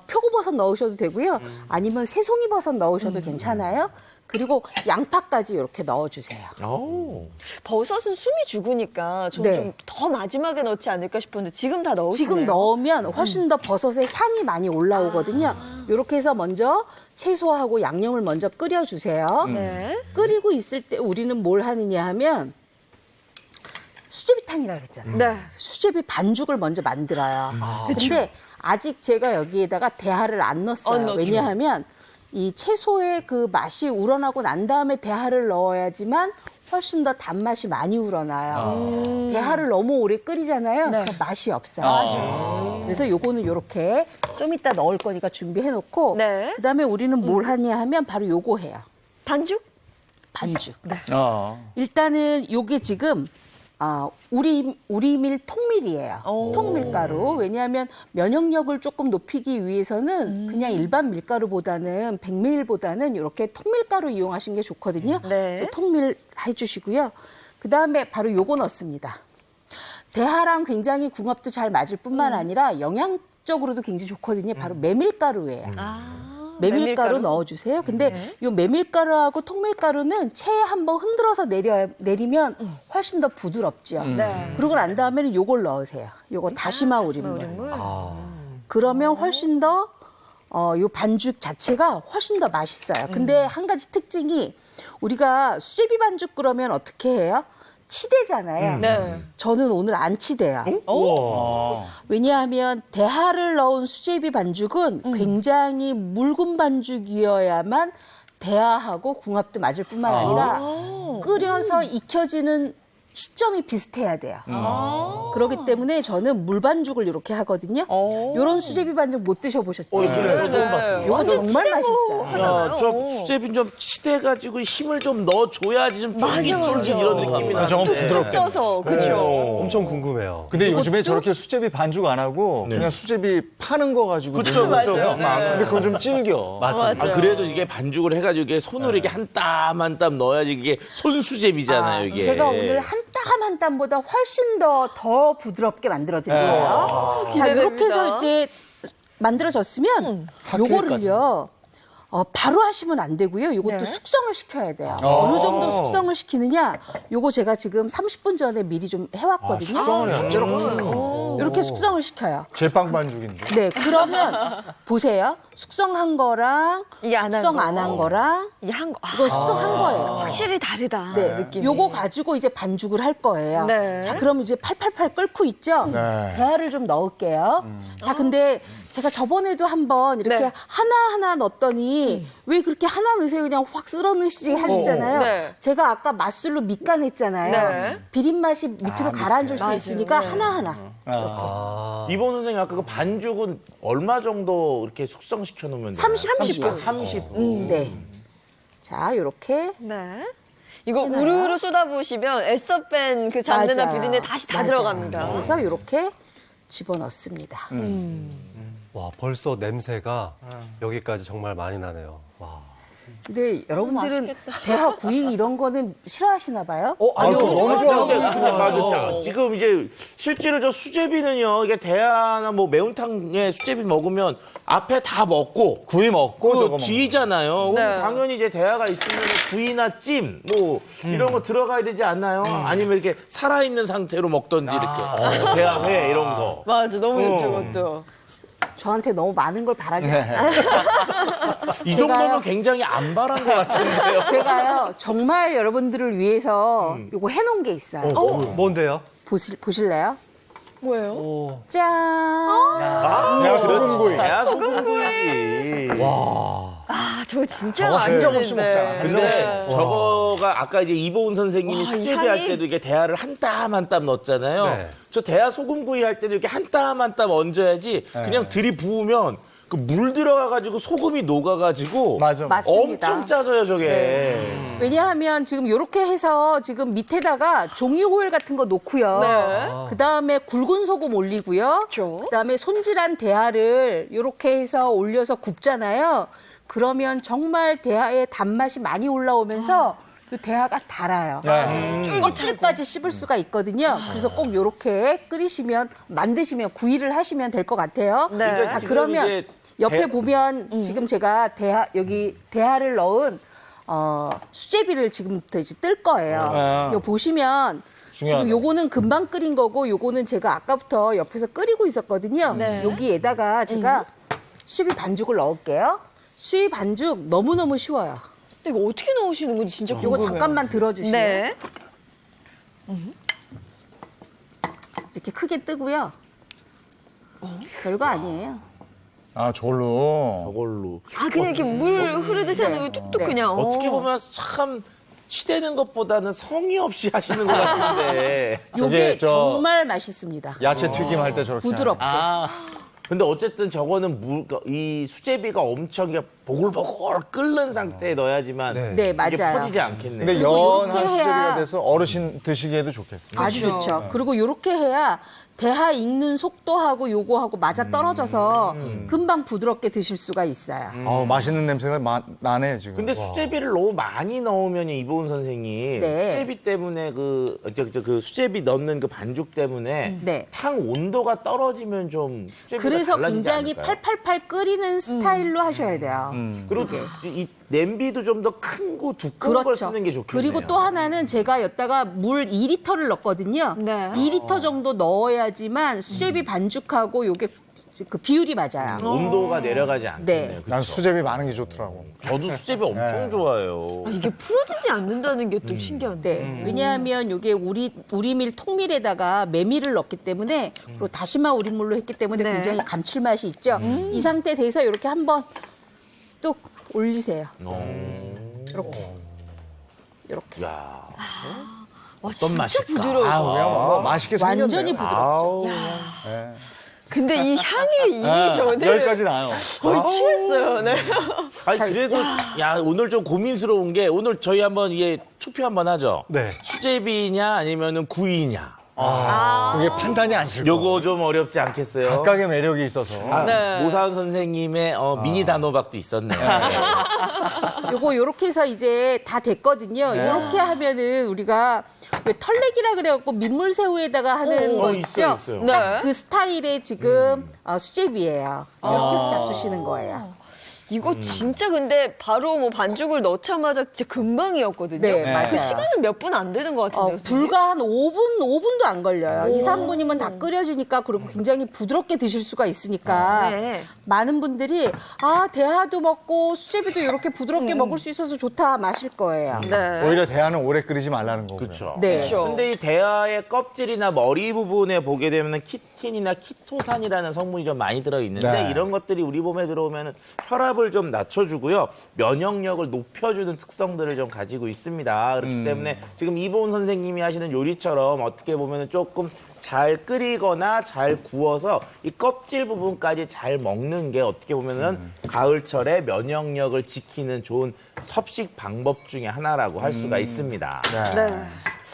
[SPEAKER 4] 표고버섯 넣으셔도 되고요. 아니면 새송이버섯 넣으셔도 괜찮아요. 그리고 양파까지 이렇게 넣어주세요.
[SPEAKER 3] 오.
[SPEAKER 2] 버섯은 숨이 죽으니까 저는
[SPEAKER 4] 네.
[SPEAKER 2] 좀 더 마지막에 넣지 않을까 싶었는데 지금 다 넣으시네요.
[SPEAKER 4] 지금 넣으면 훨씬 더 버섯의 향이 많이 올라오거든요. 이렇게 해서 먼저 채소하고 양념을 먼저 끓여주세요.
[SPEAKER 2] 네.
[SPEAKER 4] 끓이고 있을 때 우리는 뭘 하느냐 하면 수제비탕이라 그랬잖아요.
[SPEAKER 2] 네.
[SPEAKER 4] 수제비 반죽을 먼저 만들어요. 근데 아직 제가 여기에다가 대하를 안 넣었어요.
[SPEAKER 2] 안 넣었죠.
[SPEAKER 4] 왜냐하면 이 채소의 그 맛이 우러나고 난 다음에 대하를 넣어야지만 훨씬 더 단맛이 많이 우러나요. 대하를 너무 오래 끓이잖아요.
[SPEAKER 2] 네.
[SPEAKER 4] 그럼 맛이 없어요. 그래서 요거는 요렇게 좀 이따 넣을 거니까 준비해 놓고
[SPEAKER 2] 네.
[SPEAKER 4] 그다음에 우리는 뭘 하냐 하면 바로 요거 해요.
[SPEAKER 2] 반죽?
[SPEAKER 4] 반죽.
[SPEAKER 1] 어.
[SPEAKER 4] 일단은 요게 지금 우리밀 통밀이에요.
[SPEAKER 2] 오.
[SPEAKER 4] 통밀가루. 왜냐하면 면역력을 조금 높이기 위해서는 그냥 일반 밀가루보다는 백밀보다는 이렇게 통밀가루 이용하시는 게 좋거든요.
[SPEAKER 2] 네.
[SPEAKER 4] 그래서 통밀 해주시고요. 그 다음에 바로 요거 넣습니다. 대하랑 굉장히 궁합도 잘 맞을 뿐만 아니라 영양적으로도 굉장히 좋거든요. 바로 메밀가루예요. 메밀가루 넣어주세요. 근데 요 메밀가루하고 통밀가루는 체에 한번 흔들어서 내리면 훨씬 더 부드럽죠.
[SPEAKER 2] 네.
[SPEAKER 4] 그러고 난 다음에는 요걸 넣으세요. 요거 다시마 우린물.
[SPEAKER 2] 우린물.
[SPEAKER 4] 그러면 훨씬 더 요 반죽 자체가 훨씬 더 맛있어요. 근데 한 가지 특징이 우리가 수제비 반죽 그러면 어떻게 해요? 치대잖아요.
[SPEAKER 2] 네.
[SPEAKER 4] 저는 오늘 안 치대요. 왜냐하면 대하를 넣은 수제비 반죽은 굉장히 묽은 반죽이어야만 대하하고 궁합도 맞을 뿐만 아니라 끓여서 익혀지는 시점이 비슷해야 돼요. 그렇기 때문에 저는 물반죽을 이렇게 하거든요. 이런 수제비 반죽 못 드셔보셨죠?
[SPEAKER 3] 그래, 처음 봤어요.
[SPEAKER 4] 이거 정말 맛있어요.
[SPEAKER 3] 야, 저 수제비 좀 치대가지고 힘을 좀 넣어줘야지 좀 쫄깃쫄깃 이런 느낌이 나는데.
[SPEAKER 1] 저건 부드럽게.
[SPEAKER 2] 떠서 그렇죠.
[SPEAKER 5] 엄청 궁금해요.
[SPEAKER 1] 근데 요즘에 저렇게 수제비 반죽 안 하고 그냥 수제비 파는 거 가지고
[SPEAKER 3] 그쵸,
[SPEAKER 1] 넣는
[SPEAKER 3] 그쵸.
[SPEAKER 1] 거죠.
[SPEAKER 3] 맞아요.
[SPEAKER 1] 근데 그건 좀 질겨.
[SPEAKER 5] 맞습니다.
[SPEAKER 3] 아, 그래도 이게 반죽을 해가지고 이게 손으로 이게 한 땀 한 땀 넣어야지 이게 손수제비잖아요, 이게.
[SPEAKER 4] 제가 오늘 한 땀 한 땀보다 훨씬 더 부드럽게 만들어 드릴 거예요. 자,
[SPEAKER 2] 기대됩니다.
[SPEAKER 4] 이렇게 해서 이제 만들어졌으면
[SPEAKER 1] 핫케이크
[SPEAKER 4] 요거를요. 바로 하시면 안 되고요. 요것도
[SPEAKER 2] 네.
[SPEAKER 4] 숙성을 시켜야 돼요. 어느 정도 숙성을 시키느냐? 요거 제가 지금 30분 전에 미리 좀 해왔거든요.
[SPEAKER 1] 숙성을 해요?
[SPEAKER 4] 이렇게 숙성을 시켜요.
[SPEAKER 1] 제빵 반죽인데.
[SPEAKER 4] 네, 그러면 보세요. 숙성한 거랑
[SPEAKER 2] 이게 안 한
[SPEAKER 4] 숙성
[SPEAKER 2] 거.
[SPEAKER 4] 안 한 거랑
[SPEAKER 2] 이게 한 거.
[SPEAKER 4] 이건 숙성한 거예요.
[SPEAKER 2] 확실히 다르다.
[SPEAKER 4] 네,
[SPEAKER 2] 느낌이.
[SPEAKER 4] 요거 가지고 이제 반죽을 할 거예요.
[SPEAKER 2] 네.
[SPEAKER 4] 자, 그럼 이제 팔팔팔 끓고 있죠?
[SPEAKER 1] 네.
[SPEAKER 4] 대하를 좀 넣을게요. 자, 근데 제가 저번에도 한번 이렇게
[SPEAKER 2] 네.
[SPEAKER 4] 하나하나 넣었더니 왜 그렇게 하나 넣으세요? 그냥 확 쓸어 넣으시게 하셨잖아요.
[SPEAKER 2] 네.
[SPEAKER 4] 제가 아까 맛술로 밑간했잖아요.
[SPEAKER 2] 네.
[SPEAKER 4] 비린 맛이 밑으로 가라앉을 수
[SPEAKER 2] 맞아요.
[SPEAKER 4] 있으니까
[SPEAKER 2] 네.
[SPEAKER 4] 하나하나.
[SPEAKER 3] 이번 선생님 아까 그 반죽은 얼마 정도 이렇게 숙성시켜 놓으면 돼요?
[SPEAKER 4] 30분.
[SPEAKER 3] 30분.
[SPEAKER 4] 네. 자, 요렇게.
[SPEAKER 2] 네. 이거 우르르 쏟아부으시면 애써 뺀 그 잡내나
[SPEAKER 4] 맞아요.
[SPEAKER 2] 비린내 다시 다
[SPEAKER 4] 맞아요.
[SPEAKER 2] 들어갑니다.
[SPEAKER 4] 그래서 이렇게 집어넣습니다.
[SPEAKER 5] 와, 벌써 냄새가 여기까지 정말 많이 나네요. 와.
[SPEAKER 4] 근데 여러분들은 대하 구이 이런 거는 싫어하시나 봐요?
[SPEAKER 1] 아니요, 너무 좋아하고.
[SPEAKER 3] 맞아. 지금 이제 실제로 저 수제비는요, 이게 대하나 뭐 매운탕에 수제비 먹으면 앞에 다 먹고
[SPEAKER 1] 구이 먹고 저거
[SPEAKER 3] 그
[SPEAKER 1] 먹는
[SPEAKER 3] 뒤잖아요. 그럼
[SPEAKER 2] 네.
[SPEAKER 3] 당연히 이제 대하가 있으면 구이나 찜, 뭐 이런 거 들어가야 되지 않나요? 아니면 이렇게 살아있는 상태로 먹던지 이렇게 대하회 이런 거.
[SPEAKER 2] 맞아, 너무 좋죠, 그것도.
[SPEAKER 4] 저한테 너무 많은 걸 바라지 마세요.
[SPEAKER 3] 이
[SPEAKER 4] 제가요?
[SPEAKER 3] 정도면 굉장히 안 바란 것 같은데요.
[SPEAKER 4] 제가요, 정말 여러분들을 위해서 요거 해놓은 게 있어요.
[SPEAKER 5] 뭔데요?
[SPEAKER 4] 보실래요?
[SPEAKER 2] 뭐예요?
[SPEAKER 5] 오.
[SPEAKER 4] 짠!
[SPEAKER 1] 대하 소금구이.
[SPEAKER 3] 대하 소금구이지.
[SPEAKER 2] 아, 저거 진짜
[SPEAKER 1] 저거
[SPEAKER 2] 맛있는데.
[SPEAKER 1] 한정 없이 먹잖아.
[SPEAKER 3] 근데 저거가 아까 이제 이보은 선생님이
[SPEAKER 2] 와, 이
[SPEAKER 3] 수제비 할
[SPEAKER 2] 향이-
[SPEAKER 3] 때도 이게 대하를 한 땀 한 땀 넣었잖아요.
[SPEAKER 5] 네.
[SPEAKER 3] 저 대하 소금구이 할 때도 이렇게 한 땀 한 땀 얹어야지 그냥 들이부으면 그 물 들어가가지고 소금이 녹아가지고
[SPEAKER 1] 맞아.
[SPEAKER 4] 맞습니다.
[SPEAKER 3] 엄청 짜져요 저게.
[SPEAKER 4] 네. 왜냐하면 지금 이렇게 해서 지금 밑에다가 종이 호일 같은 거 놓고요.
[SPEAKER 2] 네.
[SPEAKER 4] 그 다음에 굵은 소금 올리고요.
[SPEAKER 2] 그렇죠.
[SPEAKER 4] 그 다음에 손질한 대하를 이렇게 해서 올려서 굽잖아요. 그러면 정말 대하의 단맛이 많이 올라오면서 이 대하가 달아요. 껍질까지 씹을 수가 있거든요. 그래서 꼭 이렇게 끓이시면, 만드시면, 구이를 하시면 될 것 같아요.
[SPEAKER 2] 네.
[SPEAKER 4] 자,
[SPEAKER 3] 지금
[SPEAKER 4] 그러면
[SPEAKER 3] 이제
[SPEAKER 4] 옆에 보면 지금 제가 여기 대하를 넣은 수제비를 지금부터 이제 뜰 거예요. 요 보시면
[SPEAKER 1] 중요하다.
[SPEAKER 4] 지금 요거는 금방 끓인 거고 요거는 제가 아까부터 옆에서 끓이고 있었거든요.
[SPEAKER 2] 네.
[SPEAKER 4] 여기에다가 제가 수제비 반죽을 넣을게요. 수제비 반죽 너무너무 쉬워요.
[SPEAKER 2] 이거 어떻게 넣으시는 건지 진짜
[SPEAKER 4] 요거
[SPEAKER 2] 궁금해요.
[SPEAKER 4] 잠깐만 들어주시면
[SPEAKER 2] 네.
[SPEAKER 4] 이렇게 크게 뜨고요. 별거 아니에요.
[SPEAKER 1] 아, 저걸로.
[SPEAKER 3] 저걸로.
[SPEAKER 2] 아, 그냥 이렇게 물 흐르듯이 하는 거 뚝뚝
[SPEAKER 4] 네.
[SPEAKER 2] 그냥.
[SPEAKER 3] 어떻게 보면 참 치대는 것보다는 성의 없이 하시는 것 같은데.
[SPEAKER 4] 요게
[SPEAKER 1] 저-
[SPEAKER 4] 정말 맛있습니다.
[SPEAKER 1] 야채 튀김 할 때 저렇게.
[SPEAKER 4] 부드럽고.
[SPEAKER 3] 근데 어쨌든 저거는 이 수제비가 엄청 이게 보글보글 끓는 상태에 넣어야지만
[SPEAKER 5] 네.
[SPEAKER 4] 네,
[SPEAKER 3] 이게
[SPEAKER 4] 맞아요.
[SPEAKER 3] 퍼지지 않겠네요.
[SPEAKER 1] 근데
[SPEAKER 4] 그리고
[SPEAKER 1] 연한
[SPEAKER 4] 이렇게
[SPEAKER 1] 수제비가
[SPEAKER 4] 해야-
[SPEAKER 1] 돼서 어르신 드시기에도 좋겠습니다.
[SPEAKER 4] 아주 좋죠. 그리고 이렇게 해야 대하 익는 속도하고 요거하고 맞아 떨어져서 금방 부드럽게 드실 수가 있어요.
[SPEAKER 1] 아우, 맛있는 냄새가 나네, 지금.
[SPEAKER 3] 근데 수제비를 너무 많이 넣으면 이보은 선생님
[SPEAKER 4] 네.
[SPEAKER 3] 수제비 때문에 그 수제비 넣는 그 반죽 때문에
[SPEAKER 4] 네.
[SPEAKER 3] 탕 온도가 떨어지면 좀 수제비가
[SPEAKER 4] 그래서
[SPEAKER 3] 달라지지
[SPEAKER 4] 굉장히
[SPEAKER 3] 않을까요?
[SPEAKER 4] 팔팔팔 끓이는 스타일로 하셔야 돼요.
[SPEAKER 3] 그리고 이 냄비도 좀 더 큰 거 두꺼운 걸
[SPEAKER 4] 그렇죠.
[SPEAKER 3] 쓰는 게 좋겠네요.
[SPEAKER 4] 그리고 또 하나는 제가 여기다가 물 2리터를 넣었거든요.
[SPEAKER 2] 네.
[SPEAKER 4] 2리터 정도 넣어야지만 수제비 반죽하고 요게 그 비율이 맞아요.
[SPEAKER 3] 온도가 내려가지 않겠네요.
[SPEAKER 4] 네.
[SPEAKER 3] 그쵸?
[SPEAKER 1] 난 수제비 많은 게 좋더라고.
[SPEAKER 3] 저도 수제비 엄청 좋아해요.
[SPEAKER 2] 이게 풀어지지 않는다는 게 또 신기한데.
[SPEAKER 4] 네. 왜냐하면 요게 우리밀 통밀에다가 메밀을 넣기 때문에 그리고 다시마 우린물로 했기 때문에
[SPEAKER 2] 네.
[SPEAKER 4] 굉장히 감칠맛이 있죠. 이 상태 돼서 이렇게 한번 뚝 올리세요. 이렇게. 이렇게.
[SPEAKER 3] 야,
[SPEAKER 2] 와,
[SPEAKER 3] 어떤
[SPEAKER 2] 진짜
[SPEAKER 3] 맛일까?
[SPEAKER 2] 부드러워.
[SPEAKER 1] 아, 그냥 뭐 맛있게 생겼네요.
[SPEAKER 4] 완전히 부드럽죠.
[SPEAKER 3] 아우,
[SPEAKER 1] 예.
[SPEAKER 2] 근데 이 향이 이미
[SPEAKER 1] 아,
[SPEAKER 2] 저는
[SPEAKER 1] 여기까지 나요.
[SPEAKER 2] 거의 취했어요. 네.
[SPEAKER 3] 아니 그래도 야 오늘 좀 고민스러운 게 오늘 저희 한번 투표 한번 하죠.
[SPEAKER 5] 네.
[SPEAKER 3] 수제비냐 아니면은 구이냐.
[SPEAKER 1] 그게 판단이 안 쓸 거.
[SPEAKER 3] 요거 좀 어렵지 않겠어요?
[SPEAKER 1] 각각의 매력이 있어서.
[SPEAKER 3] 아,
[SPEAKER 2] 네.
[SPEAKER 3] 모사은 선생님의 미니 단호박도 있었네요.
[SPEAKER 4] 요거 요렇게 해서 이제 다 됐거든요. 요렇게 하면은 우리가 왜 털레기라 그래갖고 민물새우에다가 하는 거 있죠?
[SPEAKER 3] 있어요.
[SPEAKER 2] 네.
[SPEAKER 4] 딱 그 스타일의 지금 수제비예요. 이렇게 해서 잡수시는 거예요.
[SPEAKER 2] 이거 진짜 근데 바로 뭐 반죽을 넣자마자 진짜 금방이었거든요.
[SPEAKER 4] 네,
[SPEAKER 2] 그
[SPEAKER 4] 맞아요.
[SPEAKER 2] 시간은 몇 분 안 되는 것 같은데요. 선생님?
[SPEAKER 4] 불과 한 5분도 안 걸려요. 2, 3분이면 다 끓여지니까 그리고 굉장히 부드럽게 드실 수가 있으니까
[SPEAKER 2] 네.
[SPEAKER 4] 많은 분들이 대하도 먹고 수제비도 이렇게 부드럽게 먹을 수 있어서 좋다 마실 거예요.
[SPEAKER 2] 네.
[SPEAKER 1] 오히려 대하는 오래 끓이지 말라는 거고요.
[SPEAKER 3] 그렇죠.
[SPEAKER 4] 네.
[SPEAKER 2] 그렇죠.
[SPEAKER 3] 근데 이 대하의 껍질이나 머리 부분에 보게 되면 키틴이나 키토산이라는 성분이 좀 많이 들어 있는데
[SPEAKER 1] 네.
[SPEAKER 3] 이런 것들이 우리 몸에 들어오면 혈압을 좀 낮춰주고요. 면역력을 높여주는 특성들을 좀 가지고 있습니다. 그렇기 때문에 지금 이보은 선생님이 하시는 요리처럼 어떻게 보면 조금 잘 끓이거나 잘 구워서 이 껍질 부분까지 잘 먹는 게 어떻게 보면은 가을철에 면역력을 지키는 좋은 섭식 방법 중에 하나라고 할 수가 있습니다.
[SPEAKER 2] 네.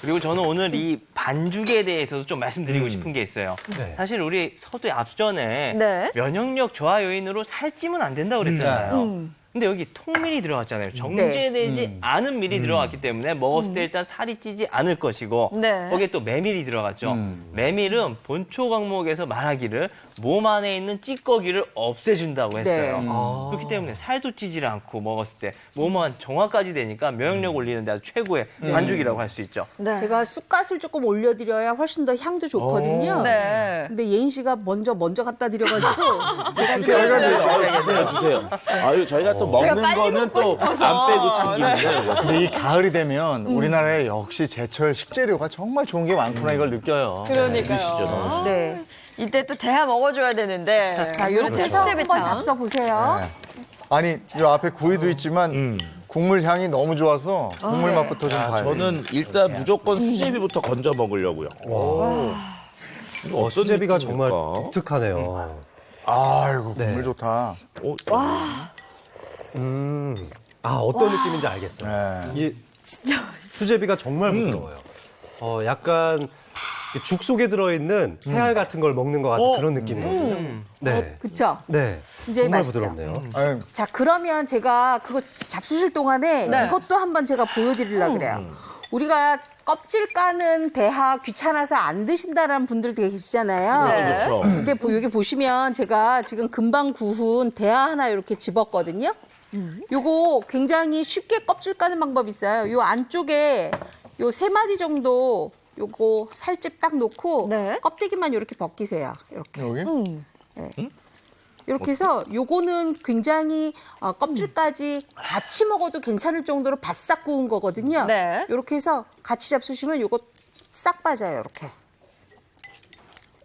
[SPEAKER 6] 그리고 저는 오늘 이 반죽에 대해서도 좀 말씀드리고 싶은 게 있어요.
[SPEAKER 5] 네.
[SPEAKER 6] 사실 우리 서두에 앞전에
[SPEAKER 2] 네.
[SPEAKER 6] 면역력 저하 요인으로 살찌면 안 된다고 그랬잖아요. 근데 여기 통밀이 들어갔잖아요. 정제되지 않은 밀이 들어갔기 때문에 먹었을 때 일단 살이 찌지 않을 것이고
[SPEAKER 2] 네.
[SPEAKER 6] 거기에 또 메밀이 들어갔죠. 메밀은 본초 과목에서 말하기를 몸 안에 있는 찌꺼기를 없애준다고 했어요.
[SPEAKER 4] 네.
[SPEAKER 6] 그렇기 때문에 살도 찌질 않고 먹었을 때 몸 안 정화까지 되니까 면역력 올리는 데 아주 최고의 반죽이라고 할 수 있죠.
[SPEAKER 2] 네.
[SPEAKER 4] 제가 쑥갓을 조금 올려드려야 훨씬 더 향도 좋거든요.
[SPEAKER 2] 네.
[SPEAKER 4] 근데 예인 씨가 먼저 갖다 드려가지고 제가
[SPEAKER 3] 주세요. 아유, 저희가 또 먹는
[SPEAKER 2] 빨리
[SPEAKER 3] 거는
[SPEAKER 2] 먹고
[SPEAKER 3] 또
[SPEAKER 2] 싶어서.
[SPEAKER 3] 안 빼고 챙기는데.
[SPEAKER 1] 근데 이 가을이 되면 우리나라에 역시 제철 식재료가 정말 좋은 게 많구나 이걸 느껴요.
[SPEAKER 2] 그러니까요.
[SPEAKER 4] 네.
[SPEAKER 2] 이때 또 대하 먹어줘야 되는데.
[SPEAKER 4] 자, 이렇게 해서 한번 잡숴 보세요.
[SPEAKER 1] 아니, 이 앞에 구이도 있지만 국물 향이 너무 좋아서 국물 맛부터 좀 봐야 돼요.
[SPEAKER 3] 저는 일단 무조건 수제비부터 건져 먹으려고요.
[SPEAKER 5] 수제비가 정말
[SPEAKER 3] 느낌일까?
[SPEAKER 5] 독특하네요.
[SPEAKER 1] 아이고, 국물
[SPEAKER 5] 네.
[SPEAKER 1] 좋다.
[SPEAKER 5] 어떤 느낌인지 알겠어요.
[SPEAKER 1] 네.
[SPEAKER 5] 이 수제비가 정말 부드러워요. 약간 죽 속에 들어있는 새알 같은 걸 먹는 것 같은 그런 느낌이거든요. 네.
[SPEAKER 4] 그쵸?
[SPEAKER 5] 네.
[SPEAKER 4] 이제
[SPEAKER 5] 정말
[SPEAKER 4] 맛있죠?
[SPEAKER 5] 부드럽네요.
[SPEAKER 1] 아유,
[SPEAKER 4] 자, 그러면 제가 그거 잡수실 동안에
[SPEAKER 2] 네.
[SPEAKER 4] 이것도 한번 제가 보여드리려고 그래요. 우리가 껍질 까는 대하 귀찮아서 안 드신다는 분들 되게 계시잖아요.
[SPEAKER 2] 네.
[SPEAKER 3] 그렇죠.
[SPEAKER 4] 근데 여기 보시면 제가 지금 금방 구운 대하 하나 이렇게 집었거든요. 요거 굉장히 쉽게 껍질 까는 방법이 있어요. 요 안쪽에 요 3마디 정도 요거 살집 딱 놓고
[SPEAKER 2] 네.
[SPEAKER 4] 껍데기만 이렇게 벗기세요. 이렇게.
[SPEAKER 1] 여기?
[SPEAKER 4] 이렇게 해서 요거는 굉장히 껍질까지 같이 먹어도 괜찮을 정도로 바싹 구운 거거든요.
[SPEAKER 2] 네.
[SPEAKER 4] 이렇게 해서 같이 잡수시면 요거 싹 빠져요. 이렇게.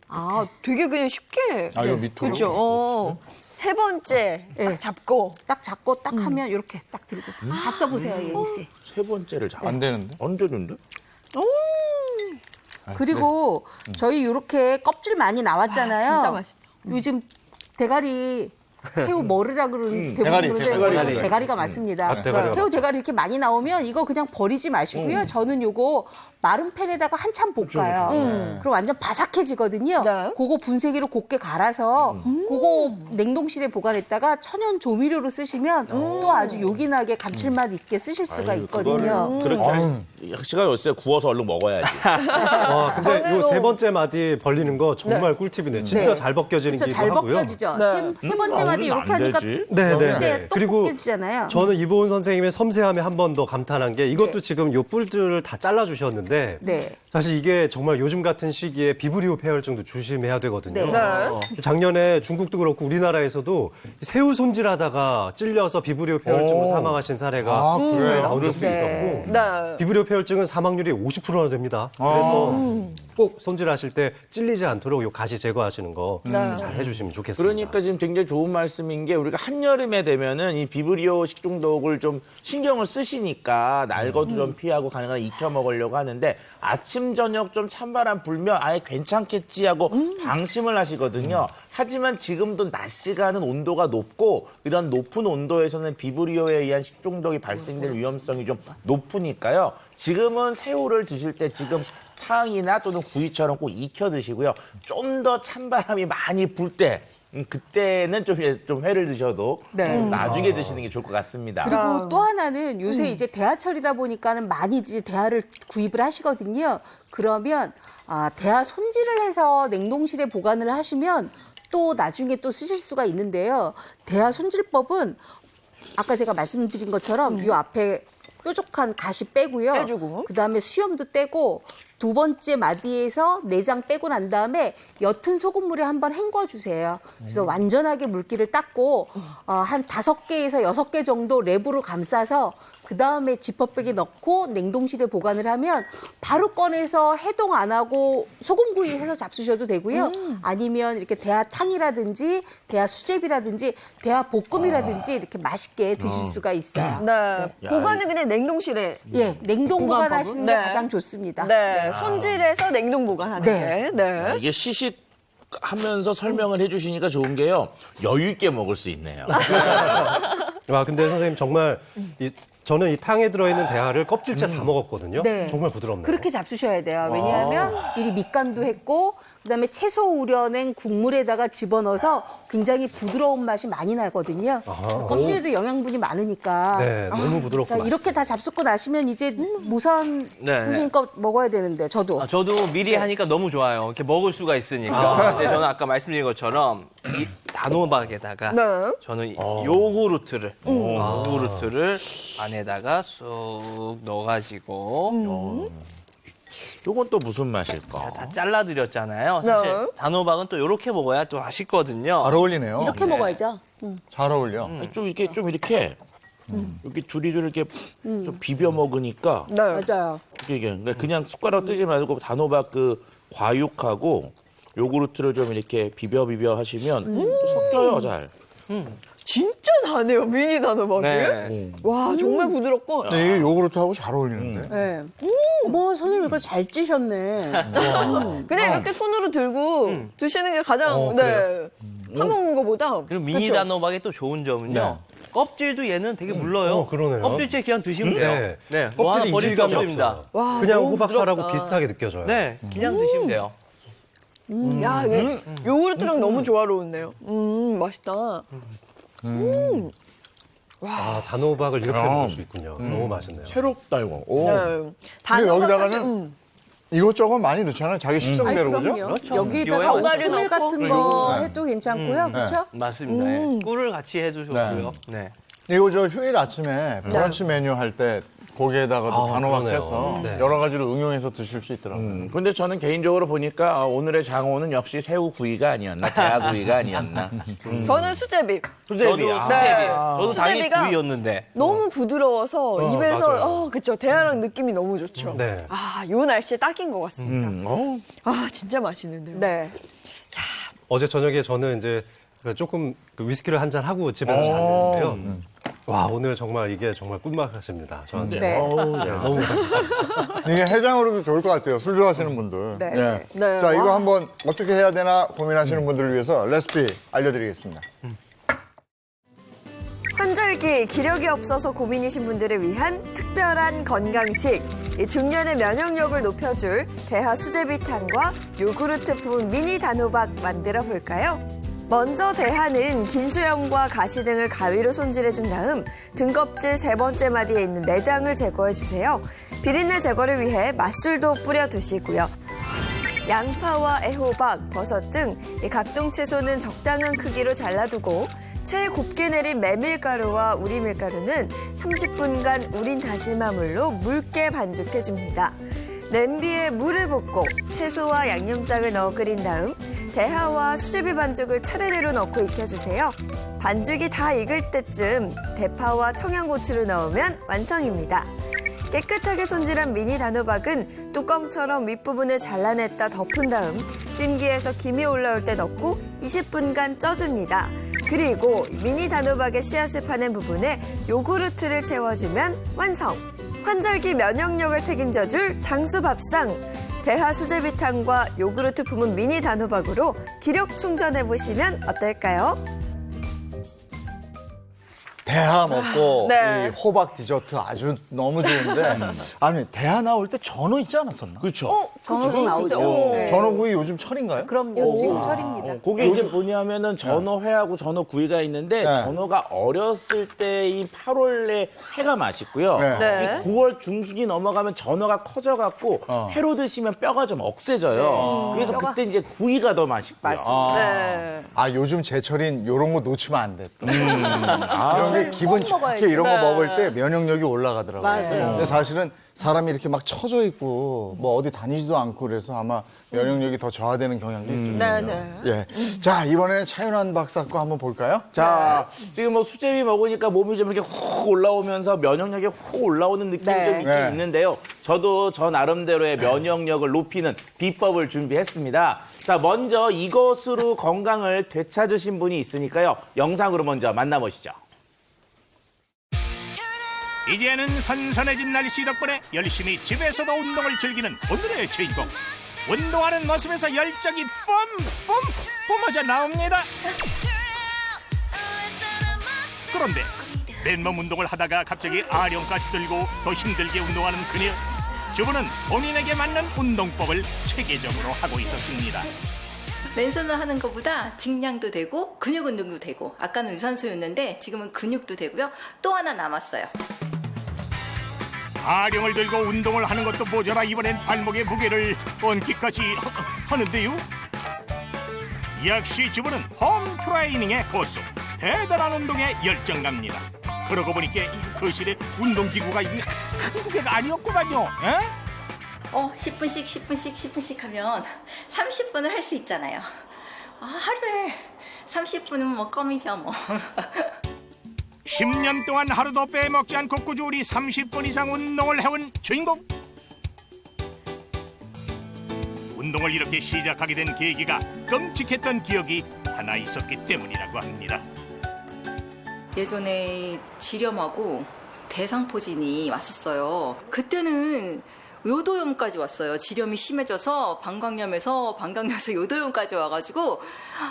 [SPEAKER 2] 아, 되게 그냥 쉽게.
[SPEAKER 1] 아, 요 밑으로?
[SPEAKER 2] 그렇죠. 세 번째 딱
[SPEAKER 4] 네.
[SPEAKER 2] 잡고.
[SPEAKER 4] 딱 잡고 딱 하면 이렇게 딱 들고 잡숴보세요, 예인 씨.
[SPEAKER 3] 세 번째를 잡아.
[SPEAKER 1] 안 되는데?
[SPEAKER 3] 안 되는데?
[SPEAKER 4] 그리고 저희 이렇게 껍질 많이 나왔잖아요.
[SPEAKER 2] 진짜 맛있다.
[SPEAKER 4] 요즘 대가리 새우 머리라 그러는 대부분
[SPEAKER 1] 대가리,
[SPEAKER 4] 그러는데
[SPEAKER 1] 대가리.
[SPEAKER 4] 대가리가 맞습니다.
[SPEAKER 5] 대가리가
[SPEAKER 4] 새우 대가리 이렇게 많이 나오면 이거 그냥 버리지 마시고요. 저는 요거 마른 팬에다가 한참 볶아요. 그럼 완전 바삭해지거든요.
[SPEAKER 2] 네.
[SPEAKER 4] 그거 분쇄기로 곱게 갈아서 그거 냉동실에 보관했다가 천연 조미료로 쓰시면 또 아주 요긴하게 감칠맛 있게 쓰실 수가 있거든요.
[SPEAKER 3] 그렇게 할 시간이 없어요. 구워서 얼른 먹어야지.
[SPEAKER 5] 근데
[SPEAKER 2] 저는
[SPEAKER 5] 요 세 번째 마디 벌리는 거 정말 꿀팁이네요. 진짜
[SPEAKER 4] 네.
[SPEAKER 5] 잘 벗겨지는
[SPEAKER 4] 그렇죠.
[SPEAKER 5] 기도
[SPEAKER 4] 잘
[SPEAKER 5] 하고요.
[SPEAKER 4] 벗겨지죠.
[SPEAKER 2] 네.
[SPEAKER 4] 세 번째 마디 이렇게
[SPEAKER 3] 안
[SPEAKER 4] 하니까
[SPEAKER 3] 되지.
[SPEAKER 5] 네.
[SPEAKER 4] 또
[SPEAKER 5] 그리고
[SPEAKER 4] 벗겨지잖아요.
[SPEAKER 5] 저는 이보은 선생님의 섬세함에 한 번 더 감탄한 게 이것도 지금 요 뿔들을 다 잘라주셨는데
[SPEAKER 4] 네.
[SPEAKER 5] 사실 이게 정말 요즘 같은 시기에 비브리오 폐혈증도 조심해야 되거든요.
[SPEAKER 2] 네.
[SPEAKER 5] 작년에 중국도 그렇고 우리나라에서도 새우 손질하다가 찔려서 비브리오 폐혈증으로 사망하신 사례가
[SPEAKER 1] 아, 그래요?
[SPEAKER 5] 뉴스에 나온 적도
[SPEAKER 4] 네.
[SPEAKER 5] 있었고
[SPEAKER 2] 네.
[SPEAKER 5] 비브리오 폐혈증은 사망률이 50%나 됩니다. 그래서 꼭 손질하실 때 찔리지 않도록 요 가시 제거하시는 거 잘 해주시면 좋겠습니다.
[SPEAKER 3] 그러니까 지금 굉장히 좋은 말씀인 게 우리가 한여름에 되면은 이 비브리오 식중독을 좀 신경을 쓰시니까 날것도 좀 피하고 가능한 익혀 먹으려고 하는데 아침 저녁 좀 찬바람 불면 아예 괜찮겠지 하고 방심을 하시거든요. 하지만 지금도 낮 시간은 온도가 높고 이런 높은 온도에서는 비브리오에 의한 식중독이 발생될 위험성이 좀 높으니까요. 지금은 새우를 드실 때 지금 탕이나 또는 구이처럼 꼭 익혀 드시고요. 좀 더 찬바람이 많이 불 때 그때는 좀 회를 드셔도
[SPEAKER 4] 네.
[SPEAKER 3] 나중에 드시는 게 좋을 것 같습니다.
[SPEAKER 4] 그리고 또 하나는 요새 이제 대하철이다 보니까는 많이 이제 대하를 구입을 하시거든요. 그러면 대하 손질을 해서 냉동실에 보관을 하시면 또 나중에 또 쓰실 수가 있는데요. 대하 손질법은 아까 제가 말씀드린 것처럼 이 앞에 뾰족한 가시 빼고요.
[SPEAKER 2] 빼주고.
[SPEAKER 4] 그다음에 수염도 떼고 두 번째 마디에서 내장 빼고 난 다음에 옅은 소금물에 한번 헹궈주세요. 그래서 완전하게 물기를 닦고 한 5개에서 6개 정도 랩으로 감싸서 그 다음에 지퍼백에 넣고 냉동실에 보관을 하면 바로 꺼내서 해동 안 하고 소금구이 해서 잡수셔도 되고요. 아니면 이렇게 대하탕이라든지 대하 수제비라든지 대하 볶음이라든지 이렇게 맛있게 드실 수가 있어요.
[SPEAKER 2] 네. 보관은 그냥 냉동실에.
[SPEAKER 4] 예, 냉동
[SPEAKER 2] 보관법은?
[SPEAKER 4] 보관하시는 게
[SPEAKER 2] 네.
[SPEAKER 4] 가장 좋습니다.
[SPEAKER 2] 네. 손질해서 냉동 보관하는
[SPEAKER 4] 네.
[SPEAKER 2] 게. 네.
[SPEAKER 3] 이게 시식하면서 설명을 해주시니까 좋은 게요. 여유 있게 먹을 수 있네요.
[SPEAKER 5] 근데 선생님 정말 저는 이 탕에 들어있는 대하를 껍질째 다 먹었거든요.
[SPEAKER 4] 네.
[SPEAKER 5] 정말 부드럽네요.
[SPEAKER 4] 그렇게 잡수셔야 돼요. 왜냐하면 미리 밑간도 했고 그다음에 채소 우려낸 국물에다가 집어넣어서 굉장히 부드러운 맛이 많이 나거든요. 그래서 껍질에도 영양분이 많으니까.
[SPEAKER 5] 네, 너무 부드럽고
[SPEAKER 4] 그러니까 이렇게 다 잡숫고 나시면 이제 모선
[SPEAKER 6] 네,
[SPEAKER 4] 선생님 거 먹어야 되는데 저도.
[SPEAKER 6] 저도 미리 하니까 너무 좋아요. 이렇게 먹을 수가 있으니까. 근데 저는 아까 말씀드린 것처럼 이 단호박에다가
[SPEAKER 2] 네.
[SPEAKER 6] 저는 이 요구르트를 안에다가 쑥 넣어가지고
[SPEAKER 3] 요건 또 무슨 맛일까?
[SPEAKER 6] 다 잘라드렸잖아요. 사실
[SPEAKER 2] 네.
[SPEAKER 6] 단호박은 또 이렇게 먹어야 또 맛있거든요.
[SPEAKER 1] 잘 어울리네요.
[SPEAKER 4] 이렇게 먹어야죠.
[SPEAKER 1] 잘 어울려.
[SPEAKER 3] 좀 이렇게 주리주리 이렇게 좀 비벼 먹으니까
[SPEAKER 2] 네.
[SPEAKER 4] 맞아요.
[SPEAKER 3] 그러니까 그냥 숟가락 뜨지 말고 단호박 그 과육하고 요구르트를 좀 이렇게 비벼 하시면 또 섞여요 잘.
[SPEAKER 2] 진짜 나네요, 미니 단호박이.
[SPEAKER 3] 네.
[SPEAKER 2] 와, 정말 부드럽고.
[SPEAKER 1] 근데 이게 요구르트하고 잘 어울리는데.
[SPEAKER 4] 네. 어머, 선생님 이거 잘 찌셨네.
[SPEAKER 2] 그냥 이렇게 손으로 들고 드시는 게 가장, 네. 파먹는 것보다.
[SPEAKER 6] 그리고 미니
[SPEAKER 2] 그쵸?
[SPEAKER 6] 단호박의 또 좋은 점은요. 껍질도 얘는 되게 물러요.
[SPEAKER 5] 그러네요.
[SPEAKER 6] 껍질째 그냥 드시면 돼요.
[SPEAKER 5] 네.
[SPEAKER 6] 네. 뭐 하나
[SPEAKER 5] 껍질이
[SPEAKER 6] 버릴 게
[SPEAKER 5] 이질감이
[SPEAKER 6] 없습니다.
[SPEAKER 5] 없어요.
[SPEAKER 2] 와,
[SPEAKER 5] 그냥
[SPEAKER 2] 너무
[SPEAKER 5] 호박살하고
[SPEAKER 2] 부드럽다.
[SPEAKER 5] 비슷하게 느껴져요.
[SPEAKER 6] 네. 그냥 드시면 돼요.
[SPEAKER 2] 야, 이게 요구르트랑 너무 조화로운데요. 맛있다.
[SPEAKER 5] 아, 단호박을 이렇게 먹을 수 있군요. 너무 맛있네요.
[SPEAKER 3] 새롭다 이거. 오.
[SPEAKER 2] 네.
[SPEAKER 1] 근데
[SPEAKER 2] 단호박
[SPEAKER 1] 여기다가는
[SPEAKER 2] 사실,
[SPEAKER 1] 이것저것 많이 넣잖아요. 자기
[SPEAKER 4] 아니,
[SPEAKER 1] 식성대로, 그죠?
[SPEAKER 4] 그럼요.
[SPEAKER 6] 그렇죠.
[SPEAKER 4] 여기다가
[SPEAKER 6] 요에
[SPEAKER 2] 견과류
[SPEAKER 4] 오트밀
[SPEAKER 2] 넣고.
[SPEAKER 4] 같은 거 해도 괜찮고요. 그렇죠?
[SPEAKER 6] 맞습니다. 네. 꿀을 같이 해주셨고요. 네.
[SPEAKER 1] 이거 저 휴일 아침에 브런치 메뉴 할 때 고기에다가도
[SPEAKER 5] 아,
[SPEAKER 1] 단호박
[SPEAKER 5] 그러네요.
[SPEAKER 1] 해서
[SPEAKER 5] 네.
[SPEAKER 1] 여러 가지를 응용해서 드실 수 있더라고요.
[SPEAKER 3] 근데 저는 개인적으로 보니까 오늘의 장어는 역시 새우구이가 아니었나, 대하구이가 아니었나.
[SPEAKER 2] 저는 수제비.
[SPEAKER 6] 저도
[SPEAKER 3] 수제비.
[SPEAKER 6] 수제비예요. 저도 당연히
[SPEAKER 2] 수제비가
[SPEAKER 6] 구이였는데.
[SPEAKER 2] 너무 부드러워서 입에서,
[SPEAKER 5] 맞아요.
[SPEAKER 2] 그쵸. 대하랑 느낌이 너무 좋죠.
[SPEAKER 5] 네.
[SPEAKER 2] 아, 요 날씨에 딱인 것 같습니다. 아, 진짜 맛있는데요.
[SPEAKER 4] 네.
[SPEAKER 5] 어제 저녁에 저는 이제 조금 위스키를 한 잔 하고 집에서 잤는데요. 와, 오늘 정말 이게 정말 꿀맛입니다. 저한테.
[SPEAKER 4] 네.
[SPEAKER 5] 너무 맛있어요.
[SPEAKER 1] 이게 해장으로도 좋을 것 같아요. 술 좋아하시는 분들.
[SPEAKER 4] 네.
[SPEAKER 1] 예.
[SPEAKER 2] 네.
[SPEAKER 1] 자, 이거
[SPEAKER 2] 와.
[SPEAKER 1] 한번 어떻게 해야 되나 고민하시는 분들을 위해서 레시피 알려드리겠습니다.
[SPEAKER 2] 환절기 기력이 없어서 고민이신 분들을 위한 특별한 건강식. 이 중년의 면역력을 높여줄 대하 수제비탕과 요구르트 푸은 미니 단호박 만들어 볼까요? 먼저 대하는 긴 수염과 가시 등을 가위로 손질해준 다음 등껍질 세 번째 마디에 있는 내장을 제거해 주세요. 비린내 제거를 위해 맛술도 뿌려 두시고요. 양파와 애호박, 버섯 등 이 각종 채소는 적당한 크기로 잘라두고 채 곱게 내린 메밀가루와 우리밀가루는 30분간 우린 다시마물로 묽게 반죽해줍니다. 냄비에 물을 붓고 채소와 양념장을 넣어 끓인 다음 대하와 수제비 반죽을 차례대로 넣고 익혀주세요. 반죽이 다 익을 때쯤 대파와 청양고추를 넣으면 완성입니다. 깨끗하게 손질한 미니 단호박은 뚜껑처럼 윗부분을 잘라냈다 덮은 다음 찜기에서 김이 올라올 때 넣고 20분간 쪄줍니다. 그리고 미니 단호박의 씨앗을 파낸 부분에 요구르트를 채워주면 완성! 환절기 면역력을 책임져줄 장수밥상! 대하 수제비탕과 요구르트 품은 미니 단호박으로 기력 충전해보시면 어떨까요?
[SPEAKER 1] 대하 먹고
[SPEAKER 2] 네.
[SPEAKER 1] 이 호박 디저트 아주 너무 좋은데 아니 대하 나올 때 전어 있지 않았었나?
[SPEAKER 3] 그렇죠.
[SPEAKER 4] 전어도 나오죠. 네.
[SPEAKER 1] 전어구이 요즘 철인가요?
[SPEAKER 4] 그럼요. 지금 철입니다.
[SPEAKER 3] 그게 이제 뭐냐면은 전어회하고 전어구이가 있는데
[SPEAKER 1] 네.
[SPEAKER 3] 전어가 어렸을 때인 8월에 회가 맛있고요.
[SPEAKER 1] 네.
[SPEAKER 2] 네.
[SPEAKER 3] 이 9월 중순이 넘어가면 전어가 커져갖고 회로 드시면 뼈가 좀 억세져요. 그래서 그때 이제 구이가 더 맛있고요.
[SPEAKER 2] 네.
[SPEAKER 1] 아 요즘 제철인 요런 거 놓치면 안 돼. 이런 게 기분 좋게
[SPEAKER 4] 먹어야지.
[SPEAKER 1] 이런 거
[SPEAKER 2] 네.
[SPEAKER 1] 먹을 때 면역력이 올라가더라고요.
[SPEAKER 2] 맞아요.
[SPEAKER 1] 근데 사실은 사람이 이렇게 막 처져 있고 뭐 어디 다니지도 않고 그래서 아마 면역력이 더 저하되는 경향도 있을 거예요.
[SPEAKER 2] 네,
[SPEAKER 1] 예. 자 이번에는 차윤환 박사 거 한번 볼까요?
[SPEAKER 3] 자, 지금 뭐 수제비 먹으니까 몸이 좀 이렇게 훅 올라오면서 면역력이 훅 올라오는 느낌이
[SPEAKER 4] 네.
[SPEAKER 3] 좀 있긴
[SPEAKER 1] 네.
[SPEAKER 3] 있는데요. 저도 저 나름대로의 면역력을 높이는 비법을 준비했습니다. 자, 먼저 이것으로 건강을 되찾으신 분이 있으니까요. 영상으로 먼저 만나보시죠.
[SPEAKER 7] 이제는 선선해진 날씨 덕분에 열심히 집에서도 운동을 즐기는 오늘의 주인공. 운동하는 모습에서 열정이 뿜어져 나옵니다. 그런데 맨몸 운동을 하다가 갑자기 아령까지 들고 더 힘들게 운동하는 그녀. 주부는 본인에게 맞는 운동법을 체계적으로 하고 있었습니다.
[SPEAKER 10] 맨손으로 하는 것보다 직량도 되고 근육 운동도 되고 아까는 유산소였는데 지금은 근육도 되고요. 또 하나 남았어요.
[SPEAKER 7] 아령을 들고 운동을 하는 것도 모자라 이번엔 발목에 무게를 얹기까지 하는데요. 역시 주부는 홈 트레이닝의 고수. 대단한 운동에 열정갑니다. 그러고 보니까 이 거실에 운동기구가 한두 개가 아니었구만요. 에?
[SPEAKER 10] 10분씩 하면 30분을 할 수 있잖아요. 하루에 30분은 뭐 껌이죠 뭐.
[SPEAKER 7] 10년 동안 하루도 빼먹지 않고 꾸준히 30분 이상 운동을 해온 주인공. 운동을 이렇게 시작하게 된 계기가 끔찍했던 기억이 하나 있었기 때문이라고 합니다.
[SPEAKER 10] 예전에 지렴하고 대상포진이 왔었어요. 그때는 요도염까지 왔어요. 지렴이 심해져서 방광염에서 요도염까지 와가지고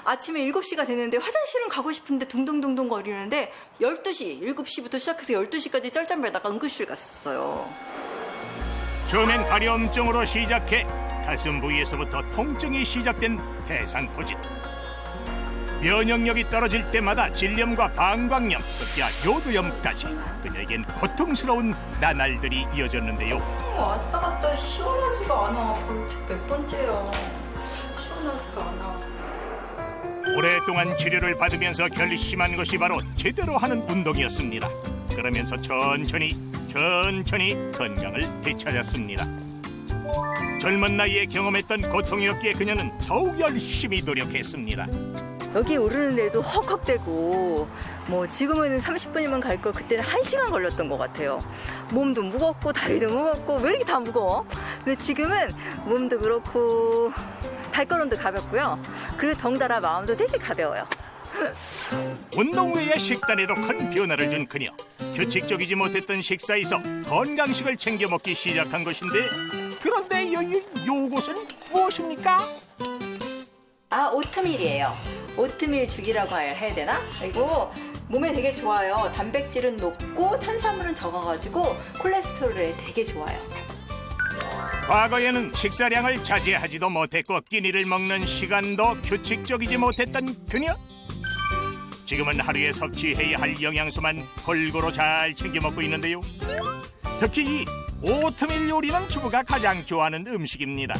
[SPEAKER 10] 아침에 7시가 됐는데 화장실은 가고 싶은데 둥둥둥둥 거리는데 12시, 7시부터 시작해서 12시까지 쩔쩔 매다가 응급실 갔었어요.
[SPEAKER 7] 처음엔 가려움증으로 시작해 가슴 부위에서부터 통증이 시작된 대상포진. 면역력이 떨어질 때마다 질염과 방광염, 특히야 요도염까지 그녀에겐 고통스러운 나날들이 이어졌는데요.
[SPEAKER 10] 왔다 갔다 시원하지가 않아. 몇 번째야. 시원하지가 않아.
[SPEAKER 7] 오랫동안 치료를 받으면서 결심한 것이 바로 제대로 하는 운동이었습니다. 그러면서 천천히 건강을 되찾았습니다. 젊은 나이에 경험했던 고통이었기에 그녀는 더욱 열심히 노력했습니다.
[SPEAKER 10] 여기 오르는데도 헉헉대고 뭐 지금은 30분이면 갈 거 그때는 1시간 걸렸던 것 같아요. 몸도 무겁고 다리도 무겁고 왜 이렇게 다 무거워? 근데 지금은 몸도 그렇고 발걸음도 가볍고요. 그리고 덩달아 마음도 되게 가벼워요.
[SPEAKER 7] 운동 후의 식단에도 큰 변화를 준 그녀. 규칙적이지 못했던 식사에서 건강식을 챙겨 먹기 시작한 것인데, 그런데 요것은 무엇입니까?
[SPEAKER 10] 오트밀이에요. 오트밀 죽이라고 해야 되나? 이거 몸에 되게 좋아요. 단백질은 높고 탄수화물은 적어가지고 콜레스테롤에 되게 좋아요.
[SPEAKER 7] 과거에는 식사량을 자제하지도 못했고 끼니를 먹는 시간도 규칙적이지 못했던 그녀. 지금은 하루에 섭취해야 할 영양소만 골고루 잘 챙겨 먹고 있는데요. 특히 이 오트밀 요리는 주부가 가장 좋아하는 음식입니다.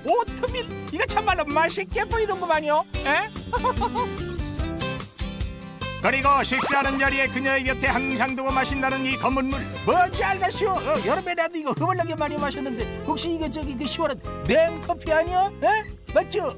[SPEAKER 7] 오트밀, 이거 참말로 맛있게 보이는구만요. 그리고 식사하는 자리에 그녀의 곁에 항상 두고 마신다는 이 검은 물, 뭔지 알겠슈? 여름에 나도 이거 흐물나게 많이 마셨는데 혹시 이게 그 시원한 냉커피 아니야? 맞죠?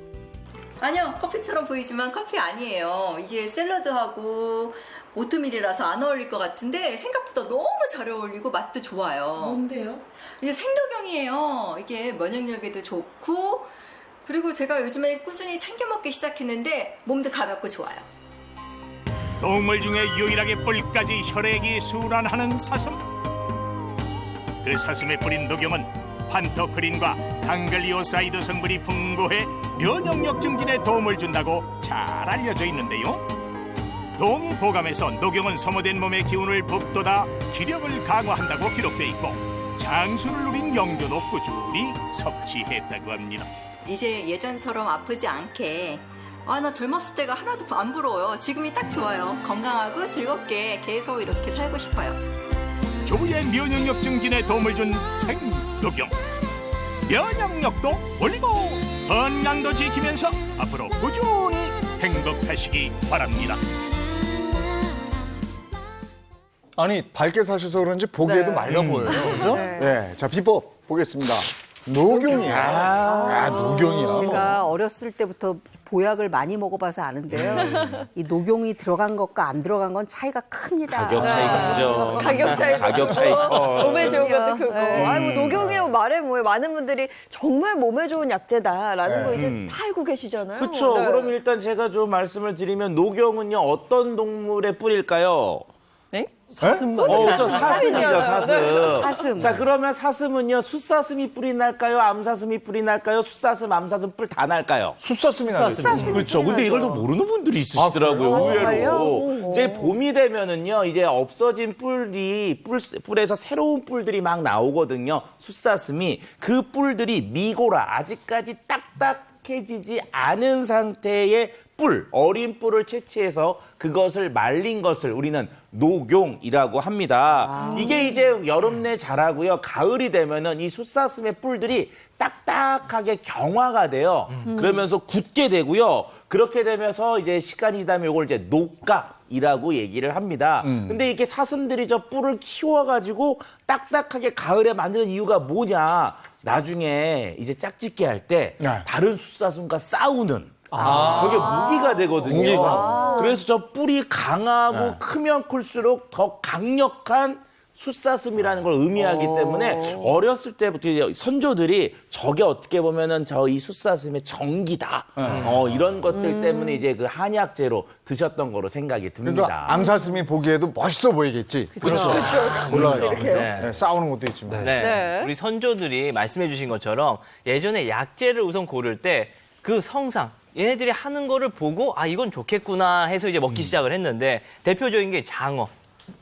[SPEAKER 10] 아니요, 커피처럼 보이지만 커피 아니에요. 이게 샐러드하고 오트밀이라서 안 어울릴 것 같은데 생각보다 너무 잘 어울리고 맛도 좋아요.
[SPEAKER 9] 뭔데요?
[SPEAKER 10] 이게 생독용이에요. 이게 면역력에도 좋고 그리고 제가 요즘에 꾸준히 챙겨 먹기 시작했는데 몸도 가볍고 좋아요.
[SPEAKER 7] 동물 중에 유일하게 뿔까지 혈액이 순환하는 사슴. 그 사슴에 뿌린 녹용은 판토크린과 당글리오사이드 성분이 풍부해 면역력 증진에 도움을 준다고 잘 알려져 있는데요. 동의보감에서 녹용은 소모된 몸의 기운을 북돋아 기력을 강화한다고 기록돼 있고 장수를 누린 영조도 꾸준히 섭취했다고 합니다.
[SPEAKER 10] 이제 예전처럼 아프지 않게 나 젊었을 때가 하나도 안 부러워요. 지금이 딱 좋아요. 건강하고 즐겁게 계속 이렇게 살고 싶어요.
[SPEAKER 7] 조부의 면역력 증진에 도움을 준 생녹용. 면역력도 올리고 건강도 지키면서 앞으로 꾸준히 행복하시기 바랍니다.
[SPEAKER 1] 아니, 밝게 사셔서 그런지 보기에도 맑아 보여요. 그죠? 네. 자, 비법 보겠습니다. 녹용이야. 녹용이야.
[SPEAKER 4] 제가 어렸을 때부터 보약을 많이 먹어봐서 아는데요. 이 녹용이 들어간 것과 안 들어간 건 차이가 큽니다.
[SPEAKER 3] 가격 차이가 크죠.
[SPEAKER 2] 가격 차이 커. 몸에 좋은 것도 크고.
[SPEAKER 4] 네.
[SPEAKER 2] 아이고, 녹용이요 말해 뭐예요. 많은 분들이 정말 몸에 좋은 약재다라는 거 이제 다 알고 계시잖아요.
[SPEAKER 3] 그렇죠.
[SPEAKER 2] 네.
[SPEAKER 3] 그럼 일단 제가 좀 말씀을 드리면 녹용은요 어떤 동물의 뿔일까요?
[SPEAKER 2] 네?
[SPEAKER 5] 사슴만.
[SPEAKER 3] 그렇죠. 사슴이죠, 사슴.
[SPEAKER 4] 사슴.
[SPEAKER 3] 자, 그러면 사슴은요, 숫사슴이 뿔이 날까요? 암사슴이 뿔이 날까요? 숫사슴, 암사슴 뿔 다 날까요?
[SPEAKER 1] 숫사슴이 나죠.
[SPEAKER 3] 그렇죠. 근데 이걸 또 모르는 분들이 있으시더라고요, 의외로. 이제 봄이 되면은요, 이제 없어진 뿔에서 새로운 뿔들이 막 나오거든요. 숫사슴이. 그 뿔들이 미고라, 아직까지 딱딱해지지 않은 상태의 뿔, 어린 뿔을 채취해서 그것을 말린 것을 우리는 녹용이라고 합니다. 이게 이제 여름 내 자라고요. 가을이 되면은 이 숫사슴의 뿔들이 딱딱하게 경화가 돼요. 그러면서 굳게 되고요. 그렇게 되면서 이제 시간이 지나면 이걸 이제 녹각이라고 얘기를 합니다. 근데 이게 사슴들이 저 뿔을 키워가지고 딱딱하게 가을에 만드는 이유가 뭐냐? 나중에 이제 짝짓기 할 때 다른 숫사슴과 싸우는 저게 무기가 되거든요. 그래서 저 뿔이 강하고 크면 클수록 더 강력한 숫사슴이라는 걸 의미하기 때문에 어렸을 때부터 이제 선조들이 저게 어떻게 보면은 저 이 숫사슴의 정기다. 이런 것들 때문에 이제 그 한약재로 드셨던 거로 생각이 듭니다.
[SPEAKER 1] 그러니까 암사슴이 보기에도 멋있어 보이겠지.
[SPEAKER 2] 그렇죠.
[SPEAKER 1] 올라가죠.
[SPEAKER 2] 이렇게요.
[SPEAKER 1] 네, 싸우는 것도 있지만.
[SPEAKER 6] 네.
[SPEAKER 2] 네.
[SPEAKER 6] 우리 선조들이 말씀해 주신 것처럼 예전에 약재를 우선 고를 때 그 성상, 얘네들이 하는 거를 보고 아, 이건 좋겠구나 해서 이제 먹기 시작을 했는데 대표적인 게 장어.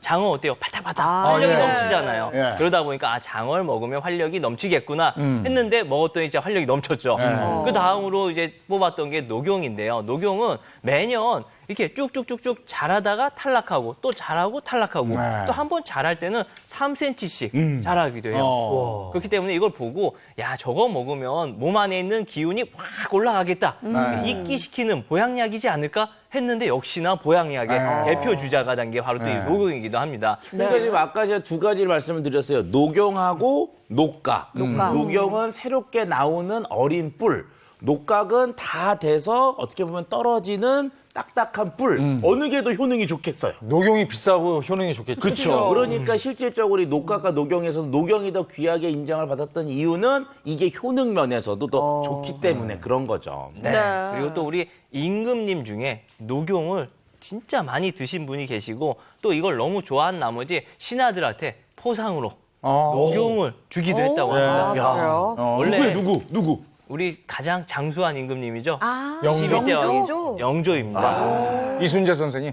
[SPEAKER 6] 장어 어때요? 바닥바닥 활력이
[SPEAKER 1] 예.
[SPEAKER 6] 넘치잖아요.
[SPEAKER 1] 예.
[SPEAKER 6] 그러다 보니까 아, 장어를 먹으면 활력이 넘치겠구나 했는데 먹었더니 진짜 활력이 넘쳤죠. 그 다음으로 이제 뽑았던 게 녹용인데요. 녹용은 매년 이렇게 쭉쭉쭉쭉 자라다가 탈락하고 또 자라고 탈락하고
[SPEAKER 1] 네.
[SPEAKER 6] 또 한 번 자랄 때는 3cm씩 자라기도 해요. 그렇기 때문에 이걸 보고 야, 저거 먹으면 몸 안에 있는 기운이 확 올라가겠다. 이끼시키는 보양약이지 않을까 했는데 역시나 보양약의 대표 주자가 된 게 바로 또 이 녹용이기도 합니다.
[SPEAKER 3] 그러니까 지금 아까 제가 두 가지를 말씀을 드렸어요. 녹용하고 녹각. 녹용은 새롭게 나오는 어린 뿔. 녹각은 다 돼서 어떻게 보면 떨어지는 딱딱한 뿔. 어느 게 더 효능이 좋겠어요?
[SPEAKER 1] 녹용이 비싸고 효능이 좋겠죠.
[SPEAKER 3] 그렇죠. 그러니까 실질적으로 이 녹각과 녹용에서 녹용이 더 귀하게 인정을 받았던 이유는 이게 효능 면에서도 더 좋기 때문에 그런 거죠.
[SPEAKER 6] 네. 그리고 또 우리 임금님 중에 녹용을 진짜 많이 드신 분이 계시고 또 이걸 너무 좋아한 나머지 신하들한테 포상으로 녹용을 주기도 했다고 합니다.
[SPEAKER 2] 그래요?
[SPEAKER 6] 원래
[SPEAKER 3] 누구?
[SPEAKER 6] 우리 가장 장수한 임금님이죠.
[SPEAKER 2] 아,
[SPEAKER 6] 11대 왕이
[SPEAKER 2] 영조.
[SPEAKER 6] 영조입니다.
[SPEAKER 1] 이순재 선생님.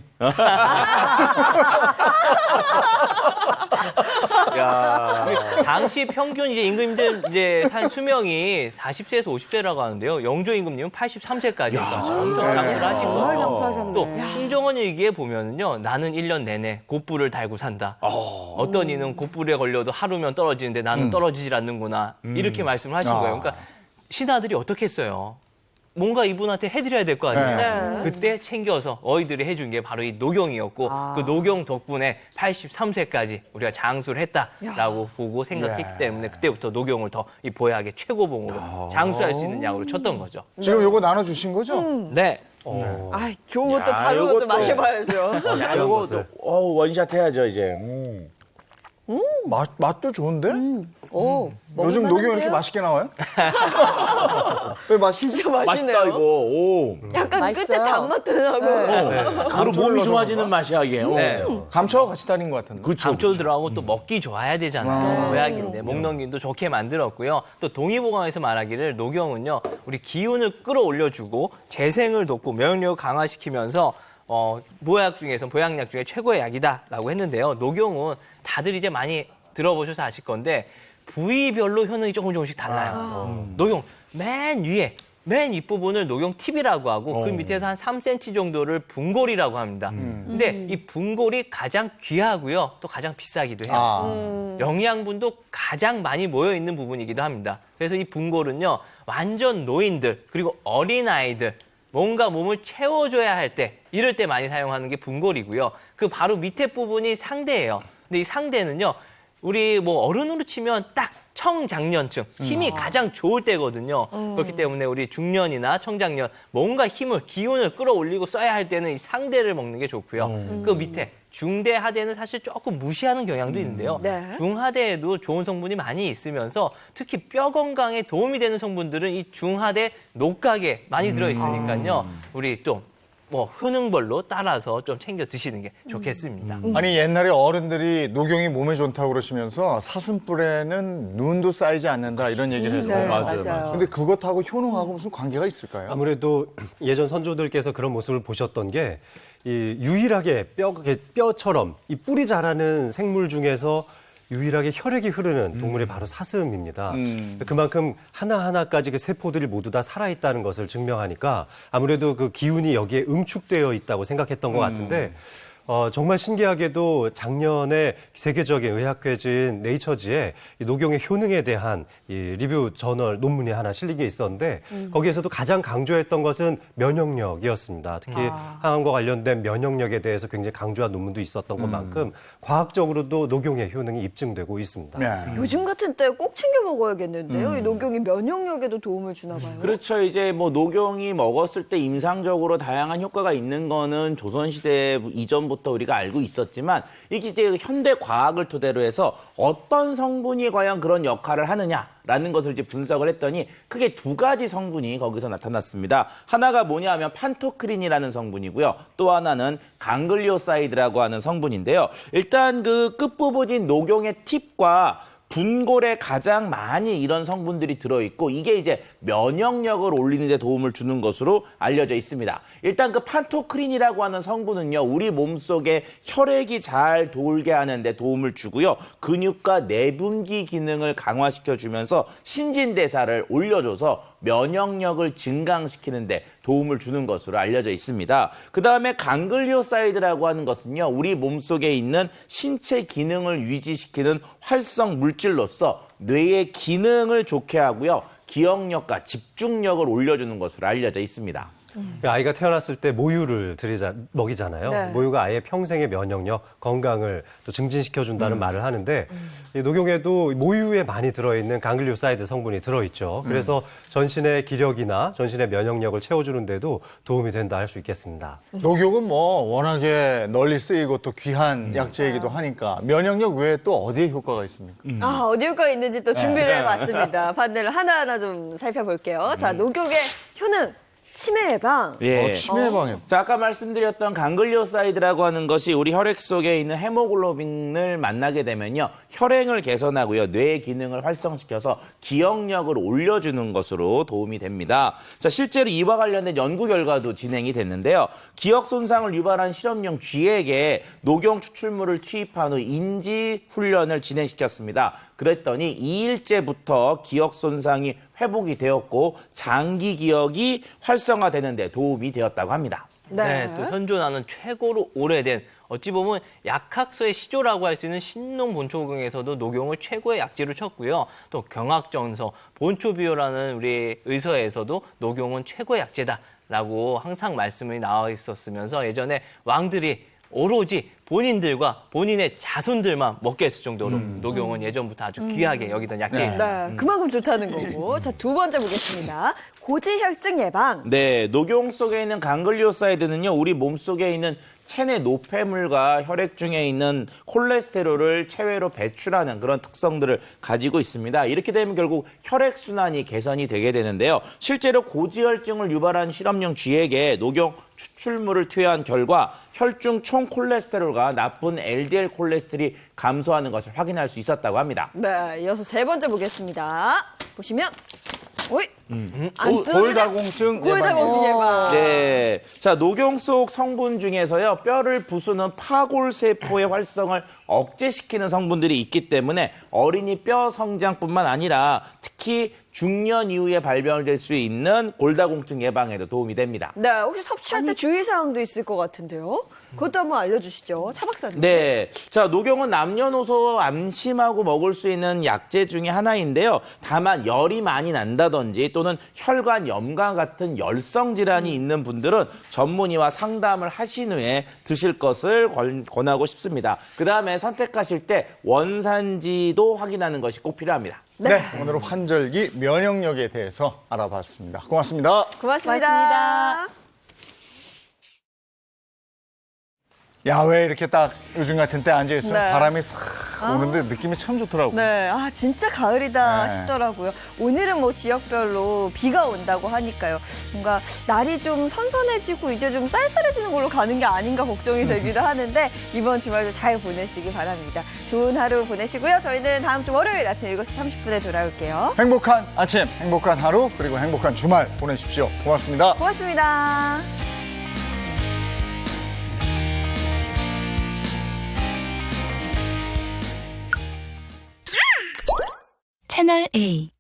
[SPEAKER 6] 당시 평균 이제 임금님들 이제 산 수명이 40세에서 50세라고 하는데요. 영조 임금님은 83세까지 엄청 장수를 하신
[SPEAKER 4] 정말
[SPEAKER 6] 거예요.
[SPEAKER 4] 장수하셨네.
[SPEAKER 6] 또 충정원 일기에 보면은요, 나는 1년 내내 곱불을 달고 산다. 어떤 이는 곱불에 걸려도 하루면 떨어지는데 나는 떨어지질 않는구나. 이렇게 말씀을 하신 거예요. 그러니까 신하들이 어떻게 했어요? 뭔가 이분한테 해드려야 될 거 아니에요.
[SPEAKER 2] 네.
[SPEAKER 6] 그때 챙겨서 어이들이 해준 게 바로 이 녹용이었고 그 녹용 덕분에 83세까지 우리가 장수를 했다라고 보고 생각했기 때문에 그때부터 녹용을 더 이 보약의 최고봉으로 장수할 수 있는 약으로 쳤던 거죠.
[SPEAKER 1] 지금 요거 나눠주신 거죠?
[SPEAKER 6] 네.
[SPEAKER 2] 아, 좋은 것도
[SPEAKER 3] 야,
[SPEAKER 2] 바로
[SPEAKER 3] 요것도-
[SPEAKER 2] 또 마셔봐야죠.
[SPEAKER 3] 야, 이거 원샷 해야죠 이제.
[SPEAKER 1] 맛도 좋은데?
[SPEAKER 4] 오,
[SPEAKER 1] 요즘 녹용
[SPEAKER 4] 먹을만한데요?
[SPEAKER 1] 이렇게 맛있게 나와요? 왜 맛있지?
[SPEAKER 2] 진짜 맛있네요.
[SPEAKER 3] 맛있다 이거. 오.
[SPEAKER 2] 약간
[SPEAKER 4] 맛있어요.
[SPEAKER 2] 끝에 단맛도 나고.
[SPEAKER 3] 바로 몸이 좋아지는 맛이야 이게.
[SPEAKER 6] 네.
[SPEAKER 1] 감초와 같이 다닌 것 같은데.
[SPEAKER 3] 그렇죠.
[SPEAKER 6] 감초 들어가고 또 먹기 좋아야 되잖아요. 보약인데 목 넘김도 좋게 만들었고요. 또 동의보감에서 말하기를 녹용은요, 우리 기운을 끌어올려주고 재생을 돕고 면역력을 강화시키면서 보약 중에서 보약약 중에 최고의 약이다라고 했는데요. 녹용은 다들 이제 많이 들어보셔서 아실 건데 부위별로 효능이 조금씩 달라요. 녹용 맨 위에 맨 윗부분을 녹용 팁이라고 하고 그 밑에서 한 3cm 정도를 분골이라고 합니다. 근데 이 분골이 가장 귀하고요. 또 가장 비싸기도 해요. 영양분도 가장 많이 모여있는 부분이기도 합니다. 그래서 이 분골은요. 완전 노인들 그리고 어린아이들 뭔가 몸을 채워줘야 할 때 이럴 때 많이 사용하는 게 분골이고요. 그 바로 밑에 부분이 상대예요. 근데 이 상대는요. 우리 뭐 어른으로 치면 딱 청장년층 힘이 가장 좋을 때거든요. 그렇기 때문에 우리 중년이나 청장년 뭔가 힘을 기운을 끌어올리고 써야 할 때는 이 상대를 먹는 게 좋고요. 그 밑에 중대 하대는 사실 조금 무시하는 경향도 있는데요.
[SPEAKER 2] 네.
[SPEAKER 6] 중하대에도 좋은 성분이 많이 있으면서 특히 뼈 건강에 도움이 되는 성분들은 이 중하대 녹각에 많이 들어 있으니까요. 우리 좀 뭐 효능별로 따라서 좀 챙겨 드시는 게 좋겠습니다.
[SPEAKER 1] 아니 옛날에 어른들이 녹용이 몸에 좋다고 그러시면서 사슴뿔에는 눈도 쌓이지 않는다 이런 얘기를 했어요.
[SPEAKER 4] 네, 맞아요.
[SPEAKER 1] 근데 그것하고 효능하고 무슨 관계가 있을까요?
[SPEAKER 5] 아무래도 예전 선조들께서 그런 모습을 보셨던 게 이 유일하게 뼈처럼 이 뿔이 자라는 생물 중에서 유일하게 혈액이 흐르는 동물이 바로 사슴입니다. 그만큼 하나하나까지 그 세포들이 모두 다 살아있다는 것을 증명하니까 아무래도 그 기운이 여기에 응축되어 있다고 생각했던 것 같은데 정말 신기하게도 작년에 세계적인 의학회지인 네이처지에 이 녹용의 효능에 대한 이 리뷰 저널 논문이 하나 실린 게 있었는데 거기에서도 가장 강조했던 것은 면역력이었습니다. 특히 항암과 관련된 면역력에 대해서 굉장히 강조한 논문도 있었던 것만큼 과학적으로도 녹용의 효능이 입증되고 있습니다.
[SPEAKER 1] 네.
[SPEAKER 2] 요즘 같은 때 꼭 챙겨 먹어야겠는데요. 이 녹용이 면역력에도 도움을 주나 봐요.
[SPEAKER 3] 그렇죠. 이제 뭐 녹용이 먹었을 때 임상적으로 다양한 효과가 있는 거는 조선시대 이전부터 예전부터 우리가 알고 있었지만 이게 이제 현대 과학을 토대로 해서 어떤 성분이 과연 그런 역할을 하느냐라는 것을 이제 분석을 했더니 크게 두 가지 성분이 거기서 나타났습니다. 하나가 뭐냐면 판토크린이라는 성분이고요. 또 하나는 강글리오사이드라고 하는 성분인데요. 일단 그 끝부분인 녹용의 팁과 분골에 가장 많이 이런 성분들이 들어있고 이게 이제 면역력을 올리는 데 도움을 주는 것으로 알려져 있습니다. 일단 그 판토크린이라고 하는 성분은요. 우리 몸속에 혈액이 잘 돌게 하는 데 도움을 주고요. 근육과 내분기 기능을 강화시켜주면서 신진대사를 올려줘서 면역력을 증강시키는 데 도움을 주는 것으로 알려져 있습니다. 그 다음에 강글리오사이드라고 하는 것은요. 우리 몸속에 있는 신체 기능을 유지시키는 활성 물질로서 뇌의 기능을 좋게 하고요. 기억력과 집중력을 올려주는 것으로 알려져 있습니다.
[SPEAKER 5] 아이가 태어났을 때 모유를 먹이잖아요.
[SPEAKER 2] 네.
[SPEAKER 5] 모유가 아이의 평생의 면역력, 건강을 또 증진시켜준다는 말을 하는데 이 녹용에도 모유에 많이 들어있는 강글리오사이드 성분이 들어있죠. 그래서 전신의 기력이나 전신의 면역력을 채워주는 데도 도움이 된다 할 수 있겠습니다.
[SPEAKER 1] 녹용은 뭐 워낙에 널리 쓰이고 또 귀한 약재이기도 하니까 면역력 외에 또 어디에 효과가 있습니까?
[SPEAKER 2] 어디 효과가 있는지 또 준비를 해봤습니다. 판넬을 하나하나 좀 살펴볼게요. 자, 녹용의 효능. 치매 예방.
[SPEAKER 3] 예.
[SPEAKER 1] 치매 예방에.
[SPEAKER 3] 자, 아까 말씀드렸던 강글리오사이드라고 하는 것이 우리 혈액 속에 있는 헤모글로빈을 만나게 되면요. 혈행을 개선하고요. 뇌의 기능을 활성시켜서 기억력을 올려주는 것으로 도움이 됩니다. 자, 실제로 이와 관련된 연구 결과도 진행이 됐는데요. 기억 손상을 유발한 실험용 쥐에게 녹용 추출물을 투입한 후 인지 훈련을 진행시켰습니다. 그랬더니 2일째부터 기억 손상이 회복이 되었고 장기 기억이 활성화되는 데 도움이 되었다고 합니다.
[SPEAKER 6] 네, 또 현존하는 최고로 오래된 어찌 보면 약학서의 시조라고 할 수 있는 신농 본초경에서도 녹용을 최고의 약재로 쳤고요. 또 경학정서 본초비오라는 우리 의서에서도 녹용은 최고의 약재다라고 항상 말씀이 나와 있었으면서 예전에 왕들이 오로지 본인들과 본인의 자손들만 먹게 했을 정도로 녹용은 예전부터 아주 귀하게 여기던 약재입니다.
[SPEAKER 2] 네, 그만큼 좋다는 거고. 자, 두 번째 보겠습니다. 고지혈증 예방.
[SPEAKER 3] 네, 녹용 속에 있는 강글리오사이드는요, 우리 몸속에 있는 체내 노폐물과 혈액 중에 있는 콜레스테롤을 체외로 배출하는 그런 특성들을 가지고 있습니다. 이렇게 되면 결국 혈액순환이 개선이 되게 되는데요. 실제로 고지혈증을 유발한 실험용 쥐에게 녹용 추출물을 투여한 결과 혈중 총 콜레스테롤과 나쁜 LDL 콜레스테롤이 감소하는 것을 확인할 수 있었다고 합니다.
[SPEAKER 2] 네, 이어서 세 번째 보겠습니다. 보시면, 오이!
[SPEAKER 1] 골다공증
[SPEAKER 2] 골다공증 예방.
[SPEAKER 3] 네. 자, 녹용 속 성분 중에서요, 뼈를 부수는 파골세포의 활성을 억제시키는 성분들이 있기 때문에 어린이 뼈 성장뿐만 아니라 특히 중년 이후에 발병될 수 있는 골다공증 예방에도 도움이 됩니다.
[SPEAKER 2] 네, 혹시 섭취할 때 주의사항도 있을 것 같은데요. 그것도 한번 알려주시죠. 차 박사님.
[SPEAKER 3] 네. 자, 녹용은 남녀노소 안심하고 먹을 수 있는 약재 중에 하나인데요. 다만 열이 많이 난다든지 또는 혈관 염과 같은 열성 질환이 있는 분들은 전문의와 상담을 하신 후에 드실 것을 권하고 싶습니다. 그다음에 선택하실 때 원산지도 확인하는 것이 꼭 필요합니다.
[SPEAKER 1] 네, 오늘은 환절기 면역력에 대해서 알아봤습니다. 고맙습니다.
[SPEAKER 2] 고맙습니다.
[SPEAKER 1] 야외에 이렇게 딱 요즘 같은 때 앉아있으면
[SPEAKER 2] 네.
[SPEAKER 1] 바람이 싹 오는데 느낌이 참 좋더라고요.
[SPEAKER 2] 네, 아 진짜 가을이다
[SPEAKER 1] 네.
[SPEAKER 2] 싶더라고요. 오늘은 뭐 지역별로 비가 온다고 하니까요. 뭔가 날이 좀 선선해지고 이제 좀 쌀쌀해지는 걸로 가는 게 아닌가 걱정이 되기도 하는데 이번 주말도 잘 보내시기 바랍니다. 좋은 하루 보내시고요. 저희는 다음 주 월요일 아침 7시 30분에 돌아올게요.
[SPEAKER 1] 행복한 아침, 행복한 하루, 그리고 행복한 주말 보내십시오. 고맙습니다.
[SPEAKER 2] 고맙습니다.
[SPEAKER 11] 채널 A